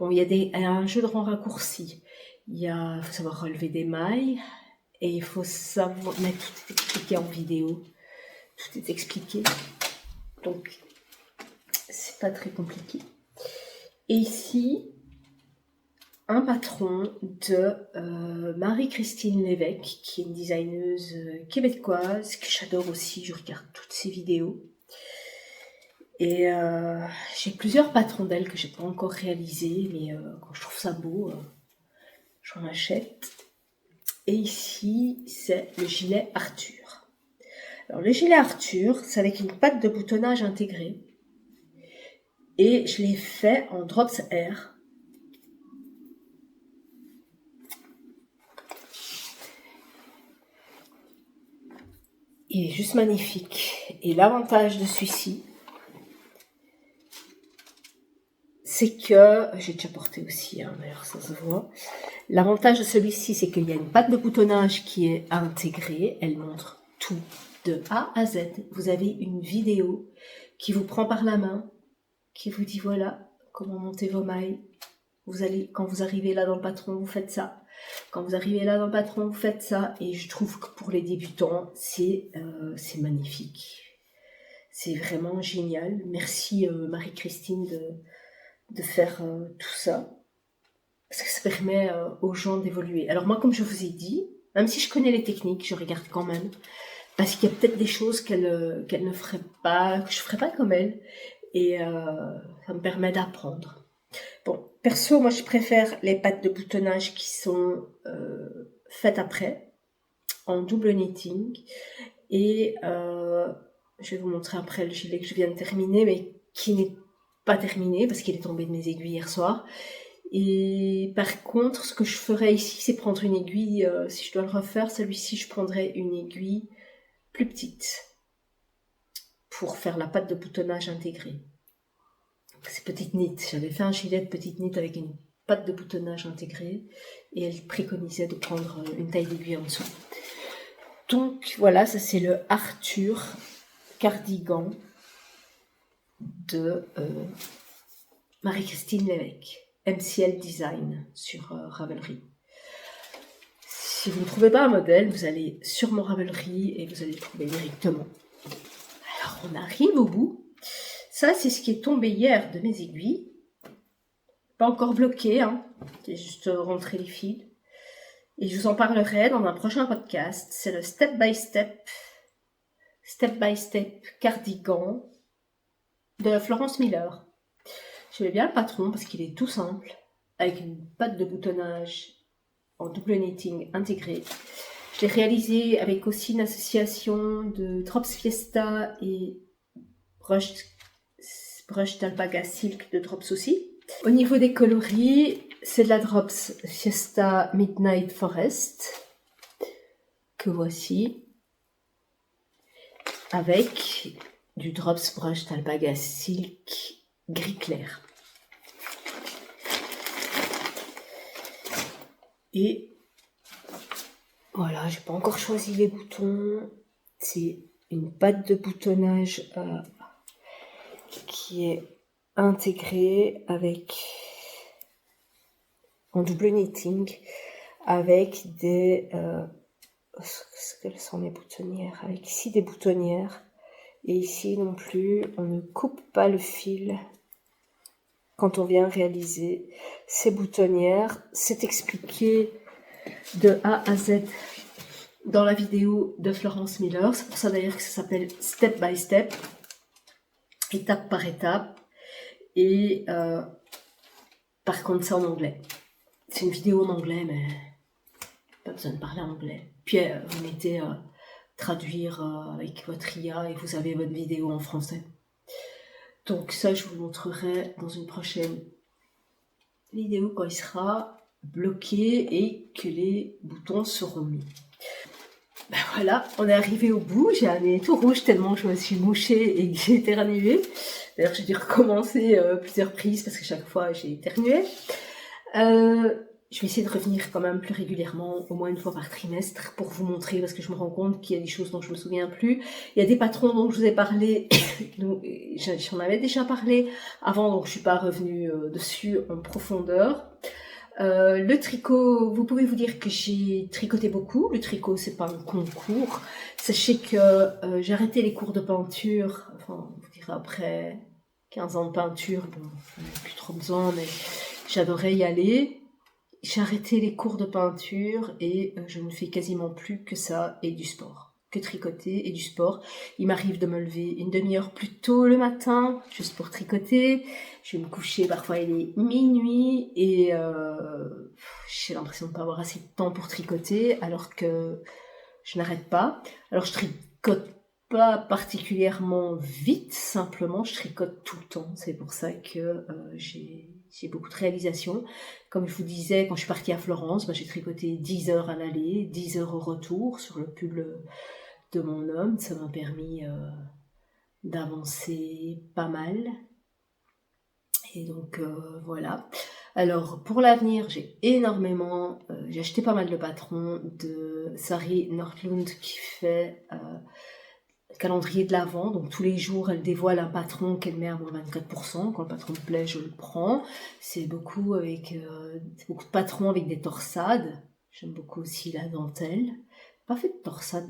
Bon, il y a un jeu de rang raccourci. Il faut savoir relever des mailles et il faut savoir, mais tout est expliqué en vidéo. Tout est expliqué. Donc, c'est pas très compliqué. Et ici, un patron de Marie-Christine Lévesque, qui est une designeuse québécoise, que j'adore aussi, je regarde toutes ses vidéos. Et j'ai plusieurs patrons d'elle que j'ai pas encore réalisés, mais quand je trouve ça beau, j'en achète. Et ici, c'est le gilet Arthur. Alors le gilet Arthur, c'est avec une patte de boutonnage intégrée. Et je l'ai fait en Drops Air. Il est juste magnifique. Et l'avantage de celui-ci, c'est que, j'ai déjà porté aussi, hein, d'ailleurs ça se voit. L'avantage de celui-ci, c'est qu'il y a une patte de boutonnage qui est intégrée. Elle montre tout de A à Z. Vous avez une vidéo qui vous prend par la main, qui vous dit voilà comment monter vos mailles. Quand vous arrivez là dans le patron, vous faites ça. Quand vous arrivez là dans le patron, vous faites ça. Et je trouve que pour les débutants, c'est magnifique. C'est vraiment génial. Merci Marie-Christine de faire tout ça. Parce que ça permet aux gens d'évoluer. Alors moi, comme je vous ai dit, même si je connais les techniques, je regarde quand même. Parce qu'il y a peut-être des choses qu'elle ne ferait pas, que je ne ferais pas comme elle. Et ça me permet d'apprendre. Bon, perso, moi je préfère les pattes de boutonnage qui sont faites après, en double knitting. Et je vais vous montrer après le gilet que je viens de terminer, mais qui n'est pas terminé parce qu'il est tombé de mes aiguilles hier soir. Et par contre, ce que je ferais ici, c'est prendre une aiguille, si je dois le refaire, celui-ci, je prendrais une aiguille plus petite pour faire la patte de boutonnage intégrée. C'est petite knit. J'avais fait un gilet de petite knit avec une patte de boutonnage intégrée et elle préconisait de prendre une taille d'aiguille en dessous. Donc voilà, ça c'est le Arthur cardigan de Marie-Christine Lévesque, MCL Design sur Ravelry. Si vous ne trouvez pas un modèle, vous allez sur mon Ravelry et vous allez le trouver directement. Alors on arrive au bout. Ça, c'est ce qui est tombé hier de mes aiguilles. Pas encore bloqué, hein. J'ai juste rentré les fils. Et je vous en parlerai dans un prochain podcast. C'est le step by step cardigan de Florence Miller. J'aimais bien le patron parce qu'il est tout simple, avec une patte de boutonnage en double knitting intégrée. Je l'ai réalisé avec aussi une association de Drops Fiesta et Brush d'Alpaga Silk de Drops aussi. Au niveau des coloris, c'est de la Drops Fiesta Midnight Forest que voici avec du Drops Brush d'Alpaga Silk gris clair. Et voilà, j'ai pas encore choisi les boutons. C'est une patte de boutonnage qui est intégrée en double knitting avec des quelles sont mes boutonnières, avec ici des boutonnières et ici non plus on ne coupe pas le fil quand on vient réaliser ces boutonnières. C'est expliqué de A à Z dans la vidéo de Florence Miller. C'est pour ça d'ailleurs que ça s'appelle Step by Step, étape par étape. Et par contre, c'est en anglais. C'est une vidéo en anglais, mais pas besoin de parler anglais. Puis vous mettez traduire avec votre IA et vous avez votre vidéo en français. Donc ça, je vous montrerai dans une prochaine vidéo quand il sera bloqué et que les boutons seront mis. Ben voilà, on est arrivé au bout. J'ai un nez tout rouge tellement je me suis mouchée et que j'ai éternué. D'ailleurs, j'ai dû recommencer plusieurs prises parce que chaque fois j'ai éternué. Je vais essayer de revenir quand même plus régulièrement, au moins une fois par trimestre, pour vous montrer, parce que je me rends compte qu'il y a des choses dont je me souviens plus. Il y a des patrons dont je vous ai parlé, j'en avais déjà parlé avant, donc je suis pas revenue dessus en profondeur. Le tricot, vous pouvez vous dire que j'ai tricoté beaucoup. Le tricot, c'est pas un concours. Sachez que j'ai arrêté les cours de peinture, enfin, on vous dira après 15 ans de peinture, bon, j'en ai plus trop besoin, mais j'adorais y aller. J'ai arrêté les cours de peinture et je ne fais quasiment plus que ça et du sport. Que tricoter et du sport. Il m'arrive de me lever une demi-heure plus tôt le matin, juste pour tricoter. Je vais me coucher, parfois il est minuit et j'ai l'impression de ne pas avoir assez de temps pour tricoter alors que je n'arrête pas. Alors je tricote pas particulièrement vite, simplement je tricote tout le temps. C'est pour ça que j'ai beaucoup de réalisations. Comme je vous disais, quand je suis partie à Florence, j'ai tricoté 10 heures à l'aller, 10 heures au retour sur le pull de mon homme. Ça m'a permis d'avancer pas mal. Et donc voilà. Alors pour l'avenir, j'ai acheté pas mal de patrons de Sari Nordlund qui fait calendrier de l'Avent, donc tous les jours elle dévoile un patron qu'elle met à moins 24%, quand le patron me plaît je le prends, c'est beaucoup de patrons avec des torsades, j'aime beaucoup aussi la dentelle, pas fait de torsade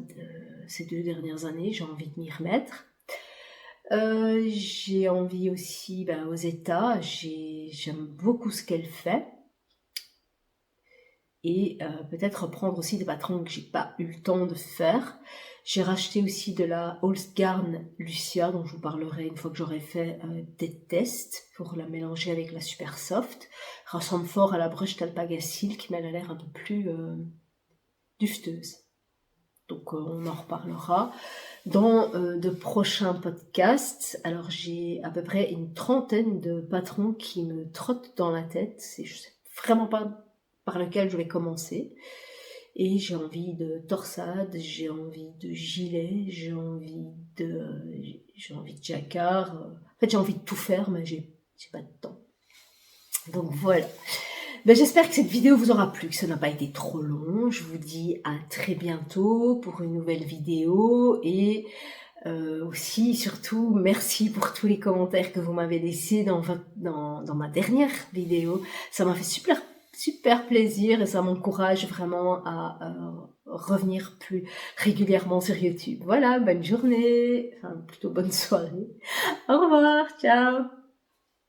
ces 2 dernières années, j'ai envie de m'y remettre. J'ai envie aussi, aux États, j'aime beaucoup ce qu'elle fait, et peut-être reprendre aussi des patrons que j'ai pas eu le temps de faire. J'ai racheté aussi de la Holzgarn Lucia, dont je vous parlerai une fois que j'aurai fait des tests pour la mélanger avec la Super Soft. Elle ressemble fort à la Brushed Alpaga Silk, mais elle a l'air un peu plus dufteuse. Donc on en reparlera dans de prochains podcasts. Alors j'ai à peu près une trentaine de patrons qui me trottent dans la tête. Je sais vraiment pas par lequel je vais commencer. Et j'ai envie de torsade, j'ai envie de gilet, j'ai envie de jacquard. En fait, j'ai envie de tout faire, mais j'ai pas de temps. Donc voilà. J'espère que cette vidéo vous aura plu, que ça n'a pas été trop long. Je vous dis à très bientôt pour une nouvelle vidéo et aussi, surtout, merci pour tous les commentaires que vous m'avez laissés dans ma dernière vidéo. Ça m'a fait super plaisir et ça m'encourage vraiment à revenir plus régulièrement sur YouTube. Voilà, bonne journée, enfin plutôt bonne soirée. Au revoir, ciao.